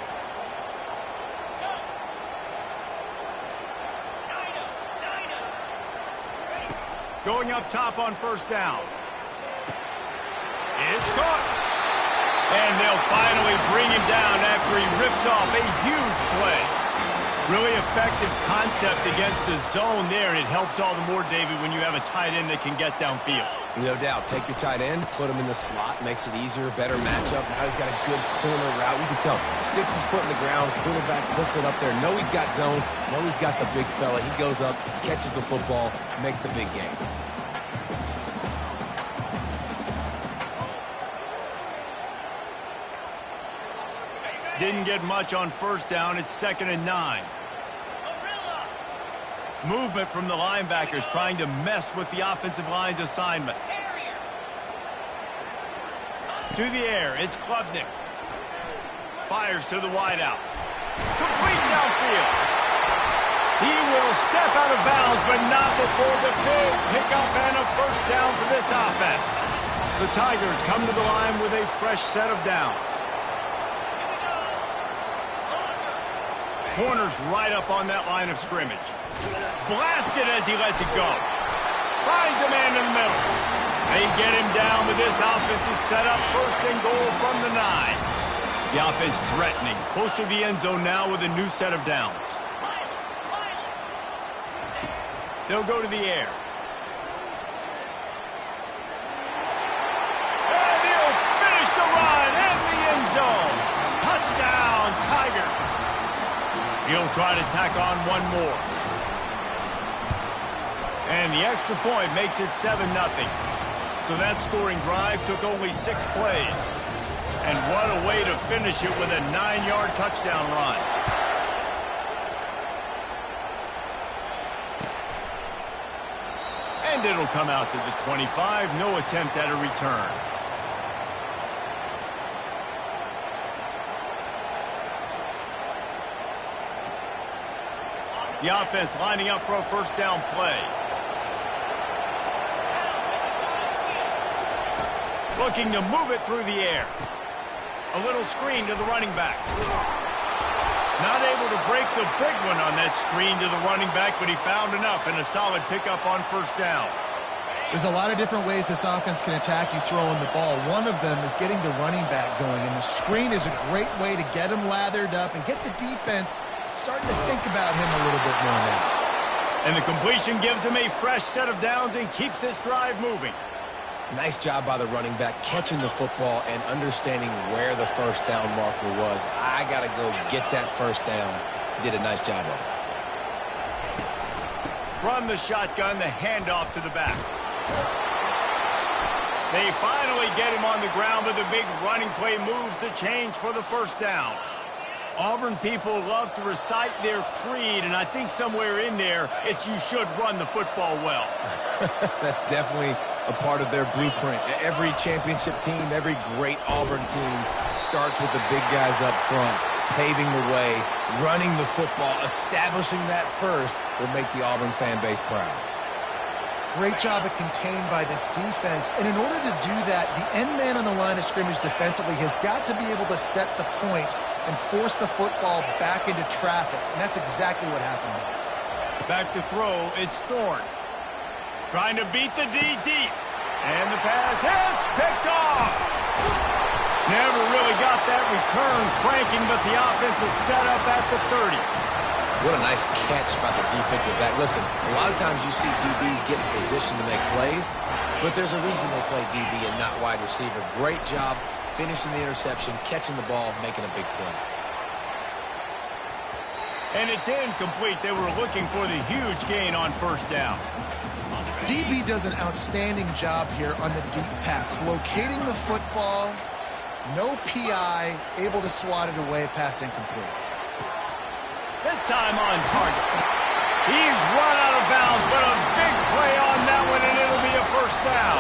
Going up top on first down. It's caught. And they'll finally bring him down after he rips off a huge play. Really effective concept against the zone there, and it helps all the more, David, when you have a tight end that can get downfield. No doubt. Take your tight end, put him in the slot, makes it easier, better matchup. Now he's got a good corner route. You can tell. Sticks his foot in the ground, quarterback puts it up there. Know he's got zone, know he's got the big fella. He goes up, catches the football, makes the big game. Didn't get much on first down. It's 2nd and 9. Movement from the linebackers trying to mess with the offensive line's assignments. To the air, it's Klubnik. Fires to the wideout. Complete downfield. He will step out of bounds, but not before the big pickup and a first down for this offense. The Tigers come to the line with a fresh set of downs. Corner's right up on that line of scrimmage. Blasted as he lets it go. Finds a man in the middle. They get him down, but this offense is set up 1st and goal from the 9. The offense threatening, close to the end zone now with a new set of downs. They'll go to the air. And he'll finish the run in the end zone. Touchdown, Tigers. He'll try to tack on one more. And the extra point makes it 7-0. So that scoring drive took only 6 plays. And what a way to finish it with a 9-yard touchdown run. And it'll come out to the 25. No attempt at a return. The offense lining up for a first down play. Looking to move it through the air. A little screen to the running back. Not able to break the big one on that screen to the running back, but he found enough and a solid pickup on first down. There's a lot of different ways this offense can attack you throwing the ball. One of them is getting the running back going, and the screen is a great way to get him lathered up and get the defense starting to think about him a little bit more now. And the completion gives him a fresh set of downs and keeps this drive moving. Nice job by the running back, catching the football and understanding where the first down marker was. I got to go get that first down. He did a nice job of it. From the shotgun, the handoff to the back. They finally get him on the ground, but the big running play moves the chains for the first down. Auburn people love to recite their creed, and I think somewhere in there, it's you should run the football well. That's definitely a part of their blueprint. Every championship team, every great Auburn team starts with the big guys up front, paving the way, running the football, establishing that first will make the Auburn fan base proud. Great job at contained by this defense. And in order to do that, the end man on the line of scrimmage defensively has got to be able to set the point and force the football back into traffic. And that's exactly what happened. Back to throw, it's Thorne. Trying to beat the D deep. And the pass hits, picked off. Never really got that return cranking, but the offense is set up at the 30. What a nice catch by the defensive back. Listen, a lot of times you see DBs get in position to make plays, but there's a reason they play DB and not wide receiver. Great job finishing the interception, catching the ball, making a big play. And it's incomplete. They were looking for the huge gain on first down. DB does an outstanding job here on the deep pass, locating the football, no PI, able to swat it away, pass incomplete. This time on target. He's run out of bounds, but a big play on that one, and it'll be a first down.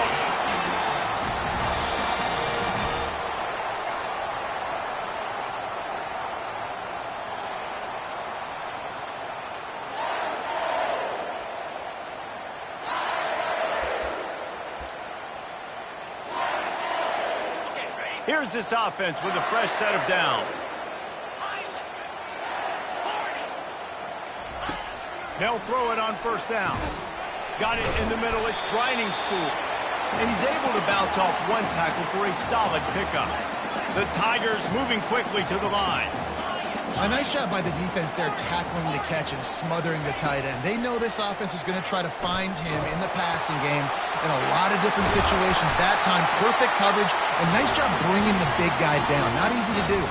Here's this offense with a fresh set of downs. They'll throw it on first down. Got it in the middle. It's Grinding Stool. And he's able to bounce off one tackle for a solid pickup. The Tigers moving quickly to the line. A nice job by the defense there tackling the catch and smothering the tight end. They know this offense is going to try to find him in the passing game in a lot of different situations. That time, perfect coverage, and nice job bringing the big guy down. Not easy to do.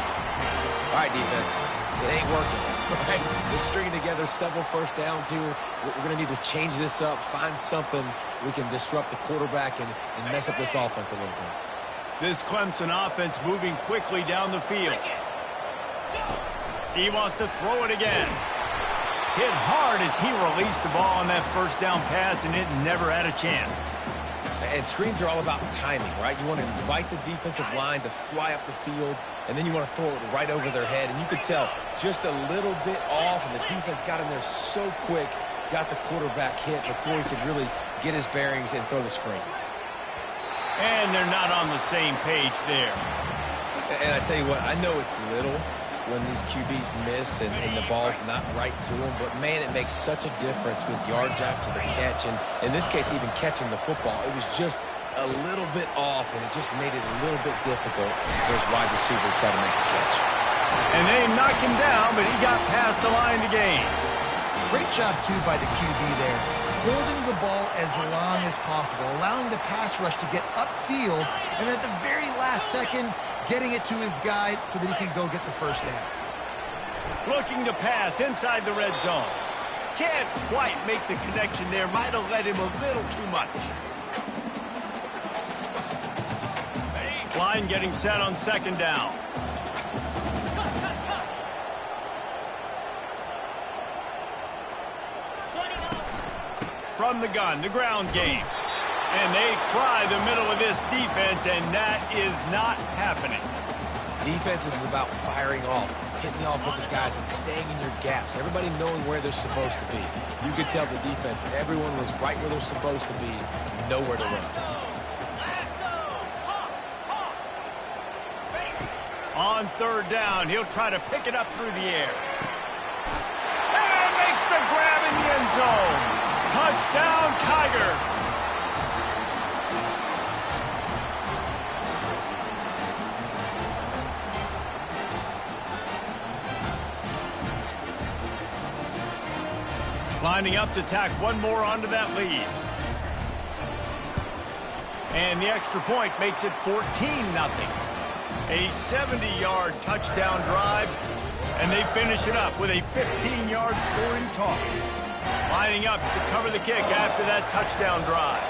All right, defense. It ain't working. Right? We're stringing together several first downs here. We're going to need to change this up, find something we can disrupt the quarterback and mess up this offense a little bit. This Clemson offense moving quickly down the field. He wants to throw it again. Hit hard as he released the ball on that first down pass, and it never had a chance. And screens are all about timing, right? You want to invite the defensive line to fly up the field, and then you want to throw it right over their head. And you could tell just a little bit off, and the defense got in there so quick, got the quarterback hit before he could really get his bearings and throw the screen. And they're not on the same page there. And I tell you what, I know it's little when these QBs miss and the ball's not right to them, but man, it makes such a difference with yardage after the catch, and in this case, even catching the football. It was just a little bit off, and it just made it a little bit difficult for his wide receiver to try to make the catch. And they knocked him down, but he got past the line to gain. Great job, too, by the QB there, holding the ball as long as possible, allowing the pass rush to get upfield, and at the very last second, getting it to his guy so that he can go get the first down. Looking to pass inside the red zone. Can't quite make the connection there. Might have led him a little too much. Line getting set on second down. From the gun, the ground game. And they try the middle of this defense, and that is not happening. Defense is about firing off, hitting the offensive guys and staying in your gaps. Everybody knowing where they're supposed to be. You could tell the defense, everyone was right where they're supposed to be, nowhere to run. On third down, he'll try to pick it up through the air. And makes the grab in the end zone. Touchdown, Tiger. Lining up to tack one more onto that lead. And the extra point makes it 14-0. A 70-yard touchdown drive, and they finish it up with a 15-yard scoring toss. Lining up to cover the kick after that touchdown drive.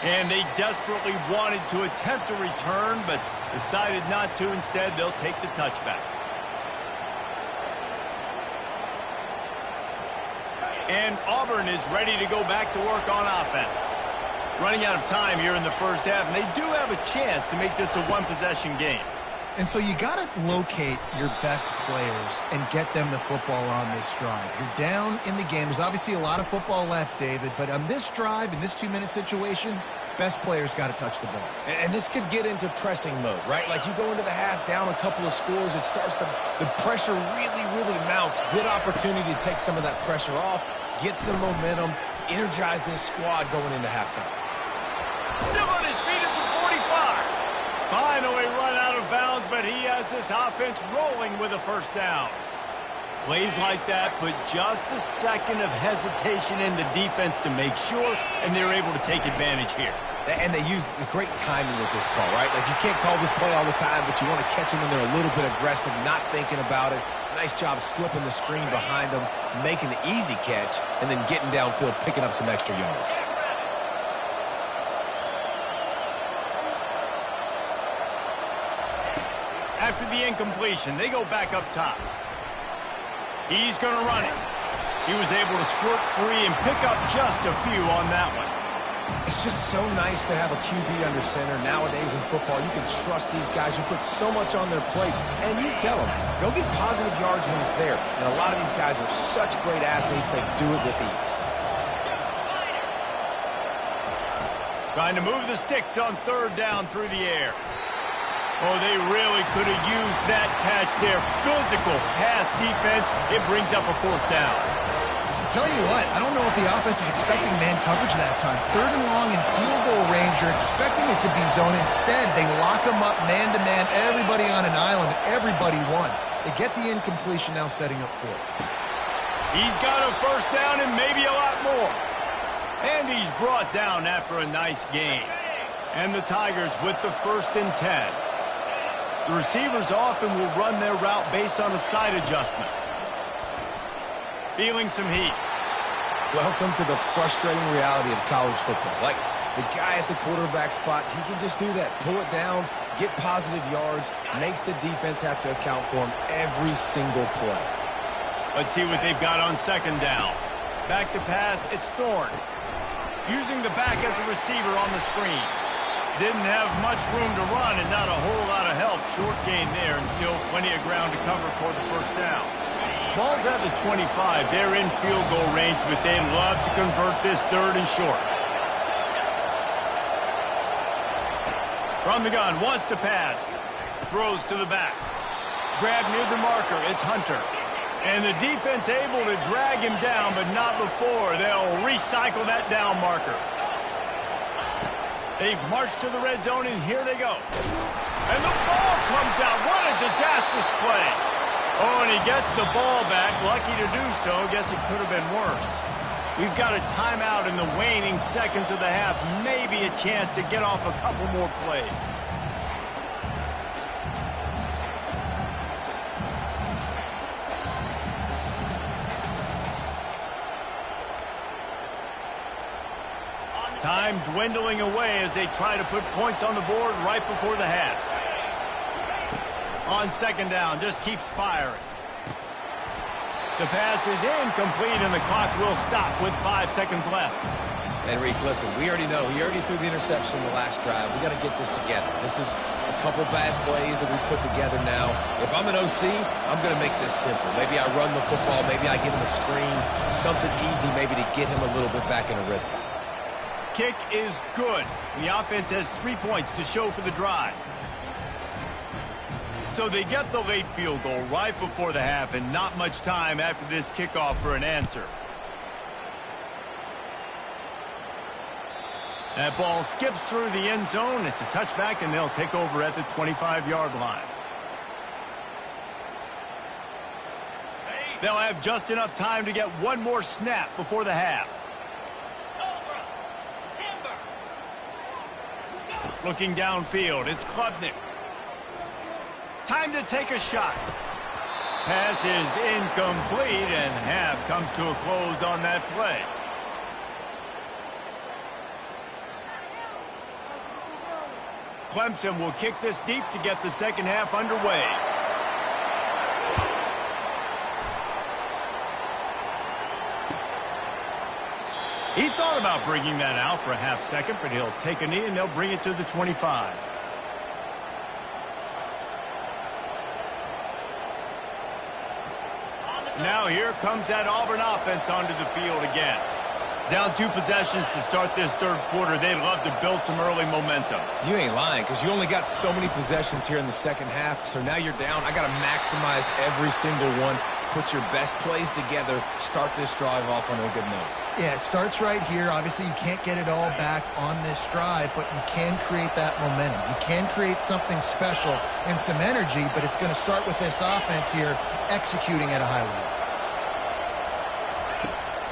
And they desperately wanted to attempt a return, but decided not to. Instead, they'll take the touchback. And Auburn is ready to go back to work on offense. Running out of time here in the first half, and they do have a chance to make this a one-possession game. And so you got to locate your best players and get them the football on this drive. You're down in the game. There's obviously a lot of football left, David, but on this drive, in this 2-minute situation, best players got to touch the ball. And this could get into pressing mode, right? Like you go into the half down a couple of scores, it starts to, the pressure really mounts. Good opportunity to take some of that pressure off, get some momentum, energize this squad going into halftime. Still on his feet at the 45. Finally run out of bounds, but he has this offense rolling with a first down. Plays like that put just a second of hesitation in the defense to make sure, and they're able to take advantage here. And they use the great timing with this call, right? Like you can't call this play all the time, but you want to catch them when they're a little bit aggressive, not thinking about it. Nice job slipping the screen behind them, making the easy catch, and then getting downfield, picking up some extra yards. After the incompletion, they go back up top. He's going to run it. He was able to squirt free and pick up just a few on that one. It's just so nice to have a QB under center. Nowadays in football, you can trust these guys who put so much on their plate. And you tell them, go get positive yards when it's there. And a lot of these guys are such great athletes, they do it with ease. Trying to move the sticks on third down through the air. Oh, they really could have used that catch there. Physical pass defense. It brings up a fourth down. I'll tell you what, I don't know if the offense was expecting man coverage that time. Third and long in field goal range, you're expecting it to be zone. Instead, they lock them up man-to-man, everybody on an island, everybody won. They get the incompletion, now setting up fourth. He's got a first down and maybe a lot more. And he's brought down after a nice gain. And the Tigers with the 1st and 10. The receivers often will run their route based on a side adjustment. Feeling some heat. Welcome to the frustrating reality of college football. Like, the guy at the quarterback spot, he can just do that. Pull it down, get positive yards, makes the defense have to account for him every single play. Let's see what they've got on second down. Back to pass, it's Thorne. Using the back as a receiver on the screen. Didn't have much room to run and not a whole lot of help. Short gain there and still plenty of ground to cover for the first down. Ball's at the 25. They're in field goal range, but they'd love to convert this third and short. From the gun, wants to pass. Throws to the back. Grab near the marker, it's Hunter. And the defense able to drag him down, but not before. They'll recycle that down marker. They've marched to the red zone, and here they go. And the ball comes out. What a disastrous play. Oh, and he gets the ball back. Lucky to do so. Guess it could have been worse. We've got a timeout in the waning seconds of the half. Maybe a chance to get off a couple more plays. Time dwindling away as they try to put points on the board right before the half. On second down, just keeps firing. The pass is incomplete, and the clock will stop with 5 seconds left. And Reese, listen, we already know. He already threw the interception in the last drive. We got to get this together. This is a couple bad plays that we put together now. If I'm an OC, I'm going to make this simple. Maybe I run the football. Maybe I give him a screen. Something easy maybe to get him a little bit back in a rhythm. Kick is good. The offense has 3 points to show for the drive. So they get the late field goal right before the half, and not much time after this kickoff for an answer. That ball skips through the end zone. It's a touchback, and they'll take over at the 25-yard line. They'll have just enough time to get one more snap before the half. Looking downfield, it's Klubnik. Time to take a shot. Pass is incomplete, and half comes to a close on that play. Clemson will kick this deep to get the second half underway. He thought about bringing that out for a half second, but he'll take a knee and they'll bring it to the 25. Now here comes that Auburn offense onto the field again. Down 2 possessions to start this third quarter. They'd love to build some early momentum. You ain't lying, because you only got so many possessions here in the second half, so now you're down. I got to maximize every single one, put your best plays together, start this drive off on a good note. Yeah, it starts right here. Obviously, you can't get it all back on this drive, but you can create that momentum. You can create something special and some energy, but it's going to start with this offense here executing at a high level.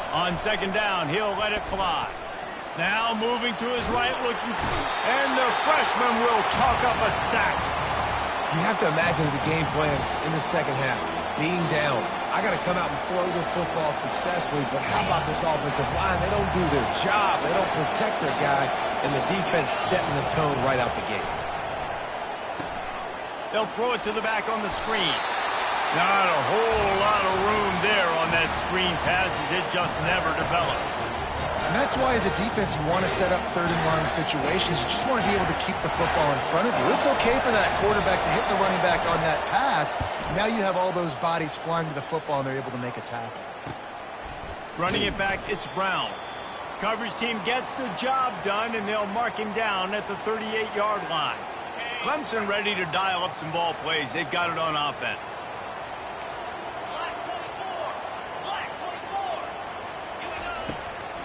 On second down, he'll let it fly. Now moving to his right, looking, and the freshman will chalk up a sack. You have to imagine the game plan in the second half. Being down, I got to come out and throw the football successfully, but how about this offensive line? They don't do their job. They don't protect their guy, and the defense setting the tone right out the gate. They'll throw it to the back on the screen. Not a whole lot of room there on that screen pass as it just never developed. And that's why as a defense you want to set up third and long situations. You just want to be able to keep the football in front of you. It's okay for that quarterback to hit the running back on that pass. Now you have all those bodies flying to the football and they're able to make a tackle. Running it back, it's Brown. Coverage team gets the job done and they'll mark him down at the 38-yard line. Clemson ready to dial up some ball plays. They've got it on offense.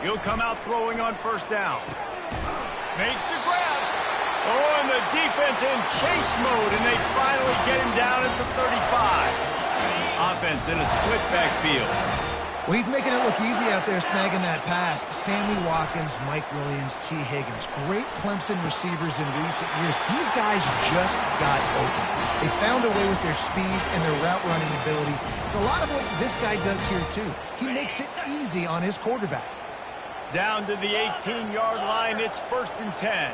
He'll come out throwing on first down. Makes the grab. Oh, and the defense in chase mode, and they finally get him down at the 35. Offense in a split backfield. Well, he's making it look easy out there snagging that pass. Sammy Watkins, Mike Williams, T. Higgins. Great Clemson receivers in recent years. These guys just got open. They found a way with their speed and their route running ability. It's a lot of what this guy does here, too. He makes it easy on his quarterback. Down to the 18-yard line, it's 1st and 10.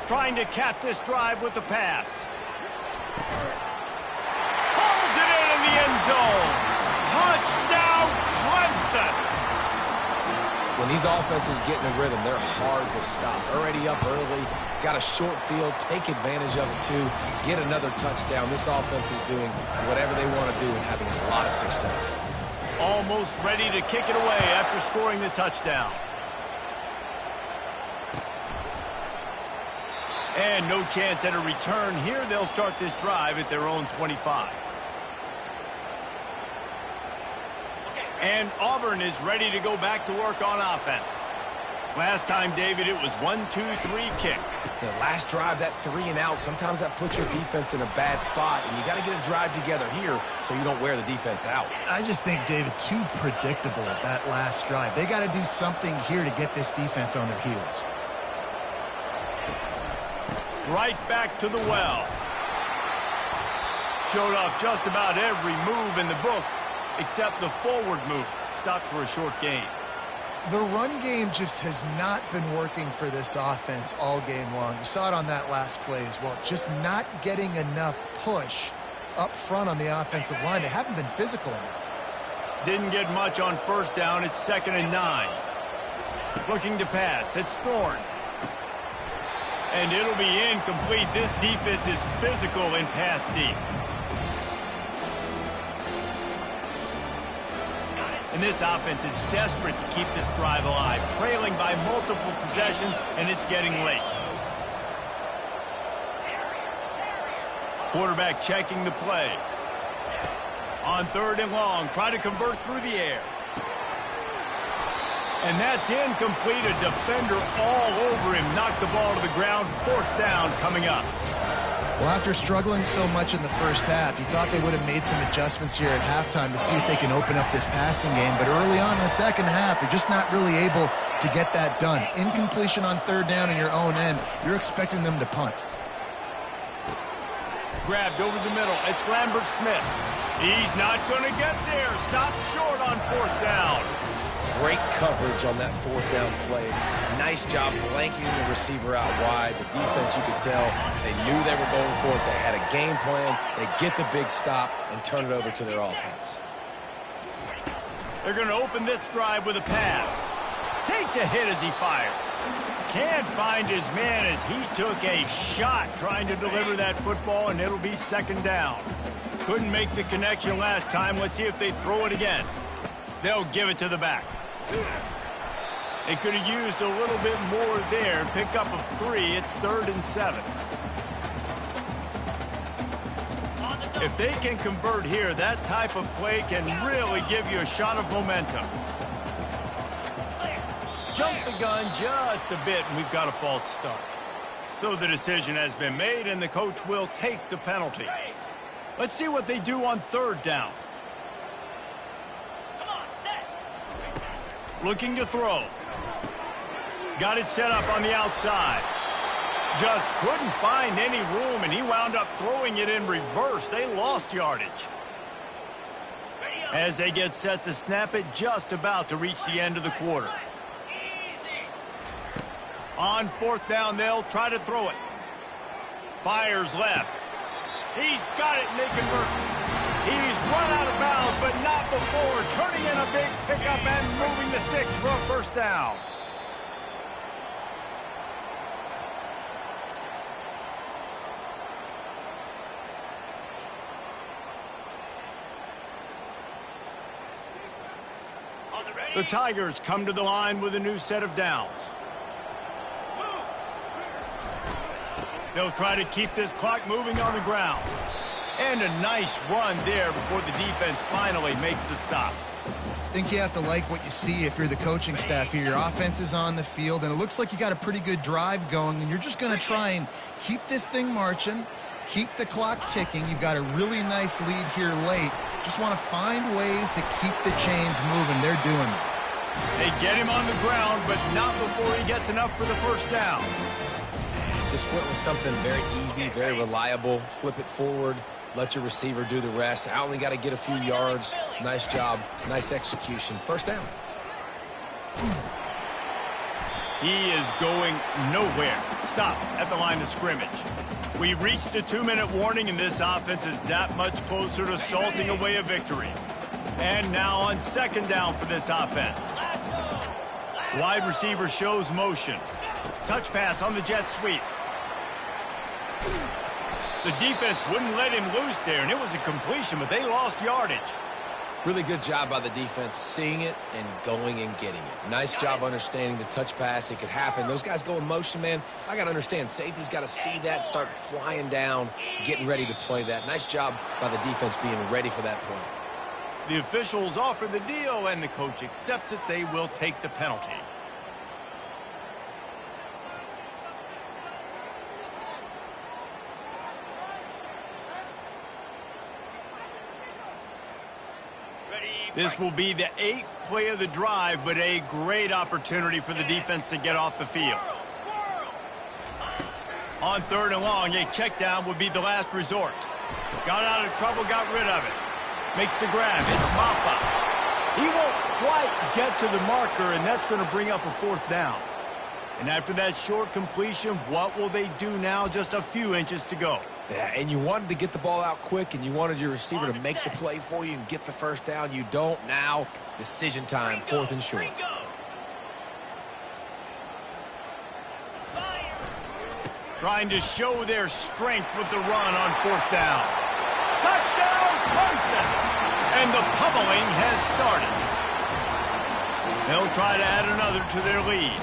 Trying to cap this drive with the pass. Pulls it in the end zone. Touchdown, Clemson! When these offenses get in a rhythm, they're hard to stop. Already up early, got a short field, take advantage of it too, get another touchdown. This offense is doing whatever they want to do and having a lot of success. Almost ready to kick it away after scoring the touchdown. And no chance at a return here. They'll start this drive at their own 25. And Auburn is ready to go back to work on offense. Last time, David, it was 1-2-3 kick. The last drive, that 3 and out, sometimes that puts your defense in a bad spot, and you got to get a drive together here so you don't wear the defense out. I just think, David, too predictable that last drive. They got to do something here to get this defense on their heels. Right back to the well. Showed off just about every move in the book except the forward move. Stopped for a short gain. The run game just has not been working for this offense all game long. You saw it on that last play as well. Just not getting enough push up front on the offensive line. They haven't been physical enough. Didn't get much on first down. It's 2nd and 9. Looking to pass. It's Thorne. And it'll be incomplete. This defense is physical in pass deep. And this offense is desperate to keep this drive alive, trailing by multiple possessions, and it's getting late. Quarterback checking the play. On 3rd and long, try to convert through the air. And that's incomplete. A defender all over him. Knocked the ball to the ground. 4th down coming up. Well, after struggling so much in the first half, you thought they would have made some adjustments here at halftime to see if they can open up this passing game. But early on in the second half, they're just not really able to get that done. Incompletion on third down in your own end, you're expecting them to punt. Grabbed over the middle. It's Lambert Smith. He's not going to get there. Stopped short on fourth down. Great coverage on that fourth down play. Nice job blanketing the receiver out wide. The defense, you could tell, they knew they were going for it. They had a game plan. They get the big stop and turn it over to their offense. They're going to open this drive with a pass. Takes a hit as he fires. Can't find his man as he took a shot trying to deliver that football, and it'll be second down. Couldn't make the connection last time. Let's see if they throw it again. They'll give it to the back. They could have used a little bit more there. Pick up a 3. It's 3rd and 7. If they can convert here, that type of play can really give you a shot of momentum. Jump the gun just a bit, and we've got a false start. So the decision has been made, and the coach will take the penalty. Let's see what they do on third down. Looking to throw. Got it set up on the outside. Just couldn't find any room, and he wound up throwing it in reverse. They lost yardage. As they get set to snap it, just about to reach the end of the quarter. On fourth down, they'll try to throw it. Fires left. He's got it, and they convert. He's run out of bounds, but not before turning in a big pickup and moving the sticks for a first down. The Tigers come to the line with a new set of downs. They'll try to keep this clock moving on the ground. And a nice run there before the defense finally makes the stop. I think you have to like what you see if you're the coaching staff here. Your offense is on the field, and it looks like you got a pretty good drive going, and you're just going to try and keep this thing marching, keep the clock ticking. You've got a really nice lead here late. Just want to find ways to keep the chains moving. They're doing it. They get him on the ground, but not before he gets enough for the first down. Just went with something very easy, very reliable. Flip it forward. Let your receiver do the rest. I only got to get a few yards. Nice job. Nice execution. First down. He is going nowhere. Stop at the line of scrimmage. We've reached the 2-minute warning, and this offense is that much closer to salting away a victory. And now on second down for this offense. Wide receiver shows motion. Touch pass on the jet sweep. The defense wouldn't let him loose there, and it was a completion, but they lost yardage. Really good job by the defense, seeing it and going and getting it. Nice job understanding the touch pass. It could happen. Those guys go in motion, man. I got to understand, safety's got to see that, start flying down, getting ready to play that. Nice job by the defense being ready for that play. The officials offer the deal, and the coach accepts it. They will take the penalty. This will be the 8th play of the drive, but a great opportunity for the defense to get off the field. On third and long, a check down would be the last resort. Got out of trouble, got rid of it. Makes the grab. It's Maffa. He won't quite get to the marker, and that's going to bring up a fourth down. And after that short completion, what will they do now? Just a few inches to go. Yeah, and you wanted to get the ball out quick, and you wanted your receiver to make the play for you and get the first down. You don't now. Decision time, fourth and short. Trying to show their strength with the run on fourth down. Touchdown, Clemson! And the pummeling has started. They'll try to add another to their lead.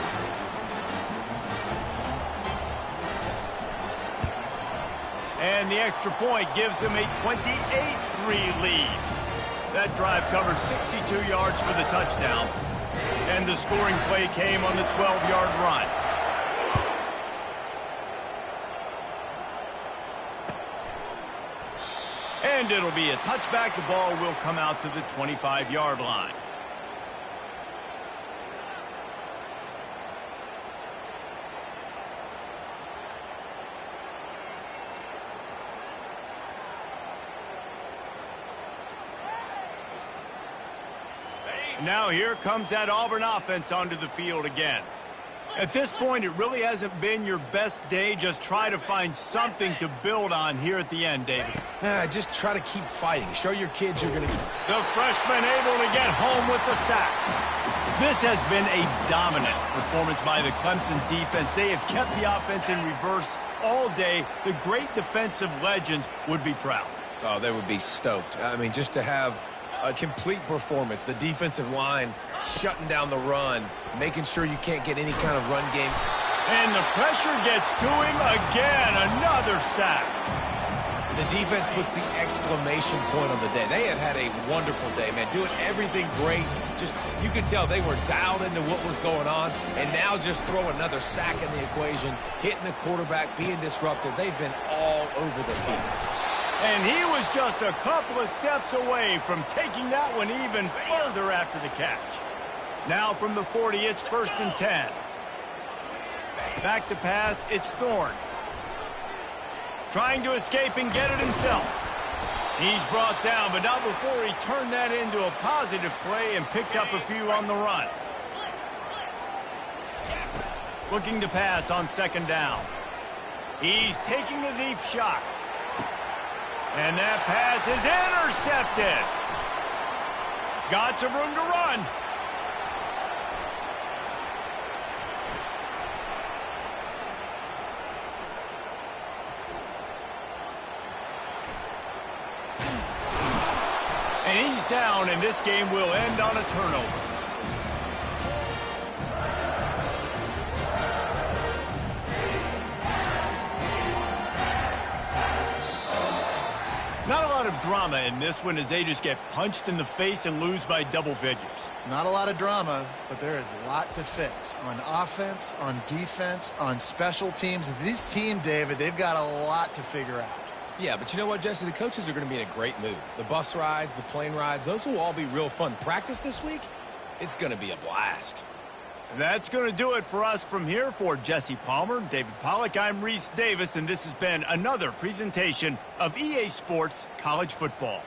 And the extra point gives them a 28-3 lead. That drive covered 62 yards for the touchdown. And the scoring play came on the 12-yard run. And it'll be a touchback. The ball will come out to the 25-yard line. Now here comes that Auburn offense onto the field again. At this point, it really hasn't been your best day. Just try to find something to build on here at the end, David. Just try to keep fighting. Show your kids you're going to... The freshman able to get home with the sack. This has been a dominant performance by the Clemson defense. They have kept the offense in reverse all day. The great defensive legends would be proud. Oh, they would be stoked. I mean, just to have a complete performance. The defensive line shutting down the run, making sure you can't get any kind of run game. And the pressure gets to him again. Another sack. The defense puts the exclamation point on the day. They have had a wonderful day, man. Doing everything great. Just, you could tell they were dialed into what was going on. And now just throw another sack in the equation, hitting the quarterback, being disruptive. They've been all over the field. And he was just a couple of steps away from taking that one even further after the catch. Now from the 40, it's 1st and 10. Back to pass, it's Thorne. Trying to escape and get it himself. He's brought down, but not before he turned that into a positive play and picked up a few on the run. Looking to pass on 2nd down. He's taking a deep shot. And that pass is intercepted. Got some room to run. And he's down, and this game will end on a turnover. Not a lot of drama in this one as they just get punched in the face and lose by double figures. Not a lot of drama, but there is a lot to fix on offense, on defense, on special teams. This team, David, they've got a lot to figure out. Yeah, but you know what, Jesse? The coaches are going to be in a great mood. The bus rides, the plane rides, those will all be real fun. Practice this week, it's going to be a blast. That's going to do it for us from here. For Jesse Palmer, David Pollack, I'm Reese Davis, and this has been another presentation of EA Sports College Football.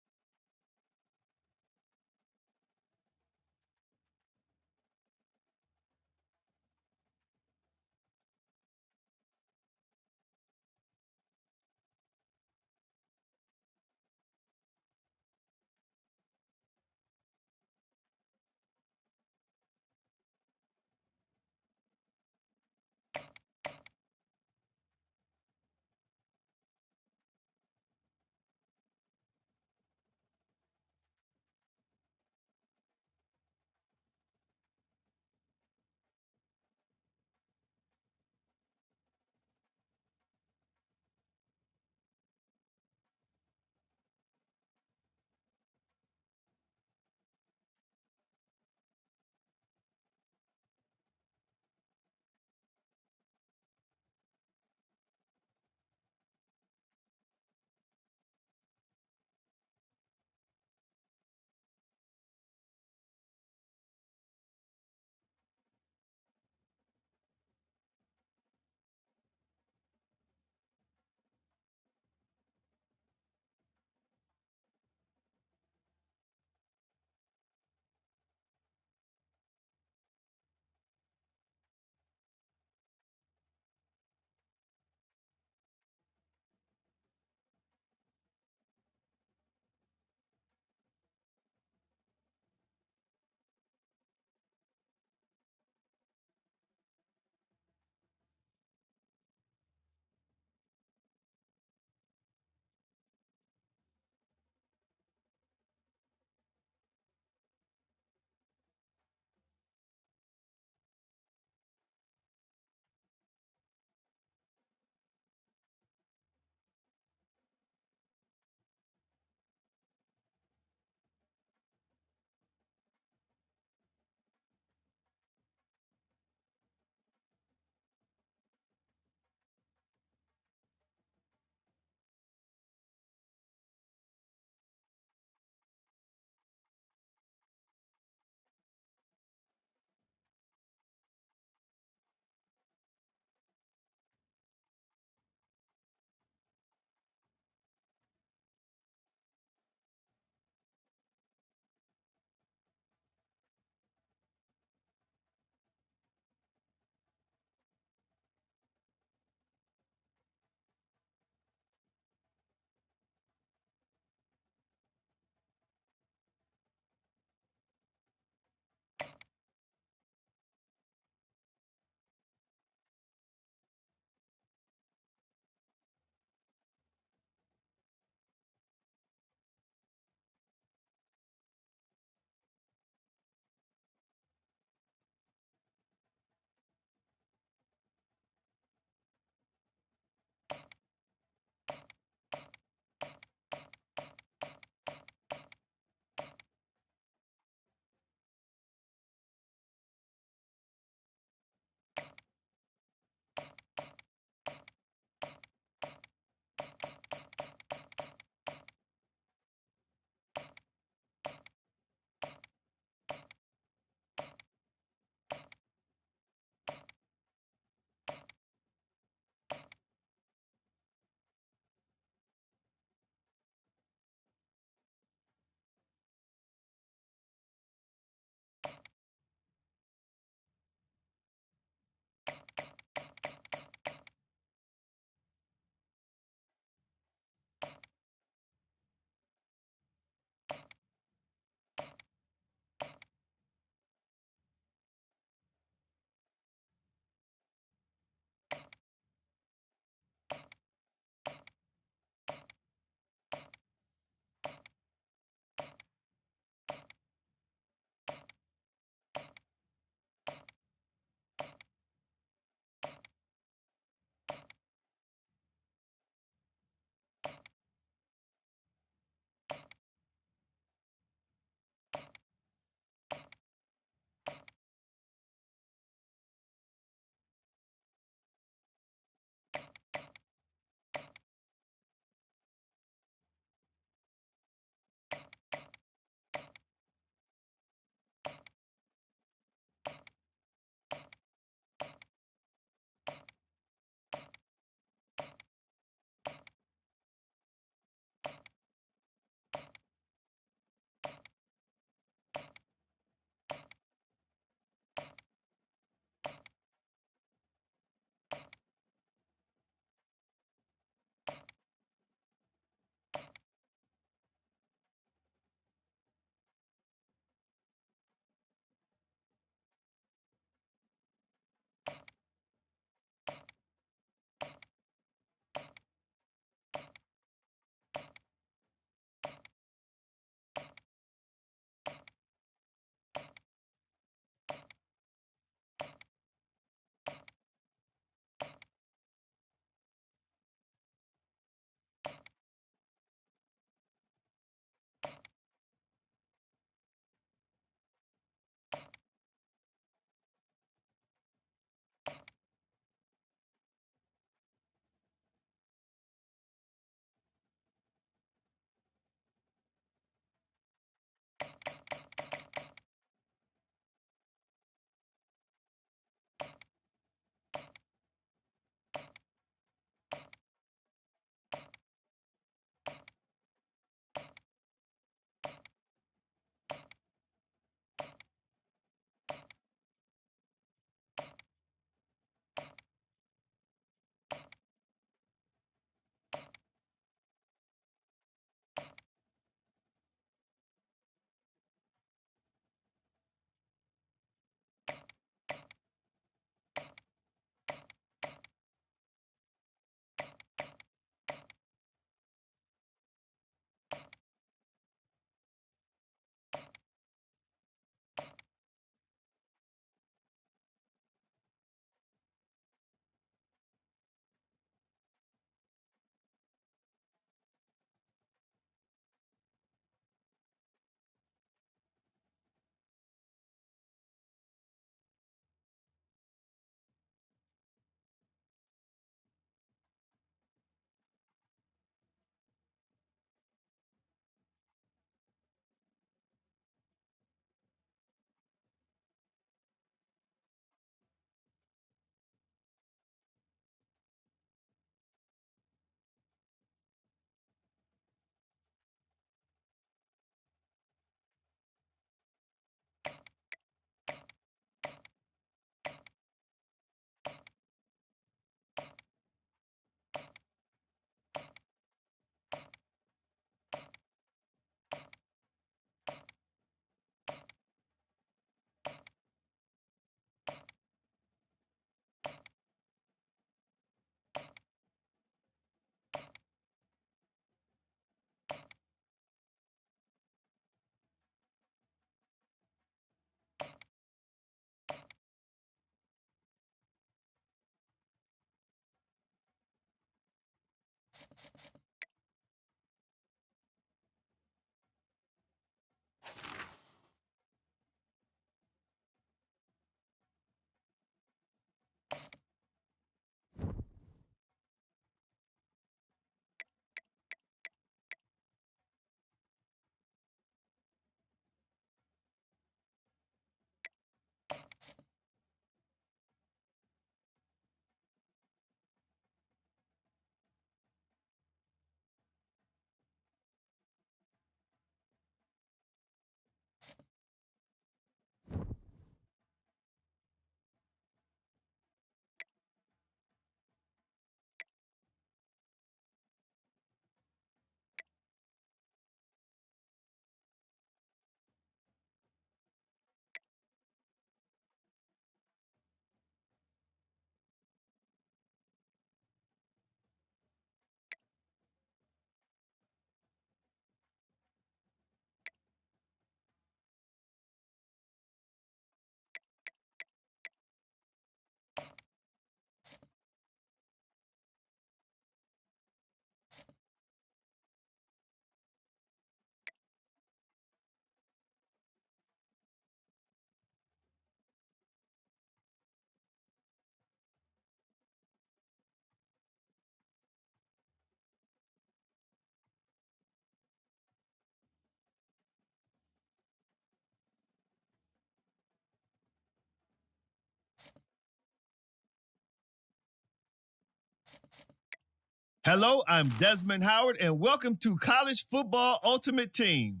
Hello, I'm Desmond Howard, and welcome to College Football Ultimate Team.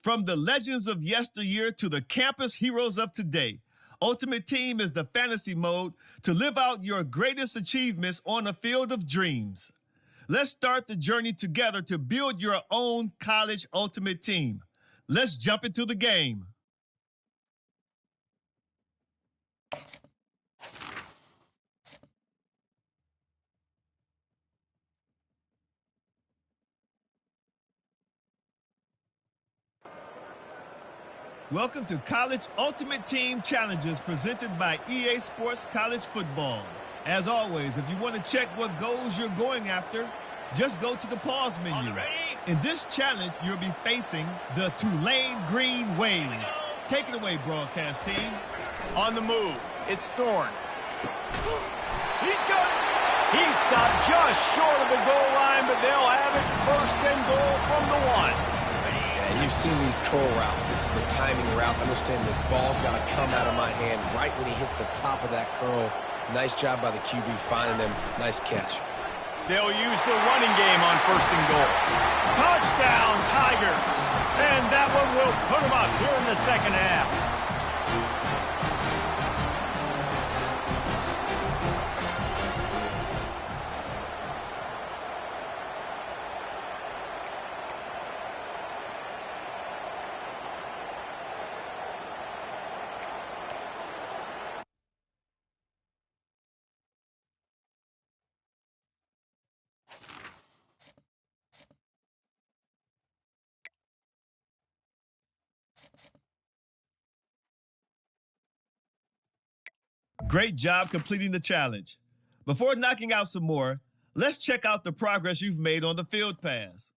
From the legends of yesteryear to the campus heroes of today, Ultimate Team is the fantasy mode to live out your greatest achievements on a field of dreams. Let's start the journey together to build your own college Ultimate Team. Let's jump into the game. Welcome to College Ultimate Team Challenges presented by EA Sports College Football. As always, if you want to check what goals you're going after, just go to the pause menu. In this challenge, you'll be facing the Tulane Green Wave. Take it away, broadcast team. On the move, it's Thorne. He's got it. He stopped just short of the goal line, but they'll have it first and goal from the one. You've seen these curl routes. This is a timing route. Understand the ball's got to come out of my hand right when he hits the top of that curl. Nice job by the QB finding him. Nice catch. They'll use the running game on first and goal. Touchdown, Tigers. And that one will put them up here in the second half. Great job completing the challenge. Before knocking out some more, let's check out the progress you've made on the field pass.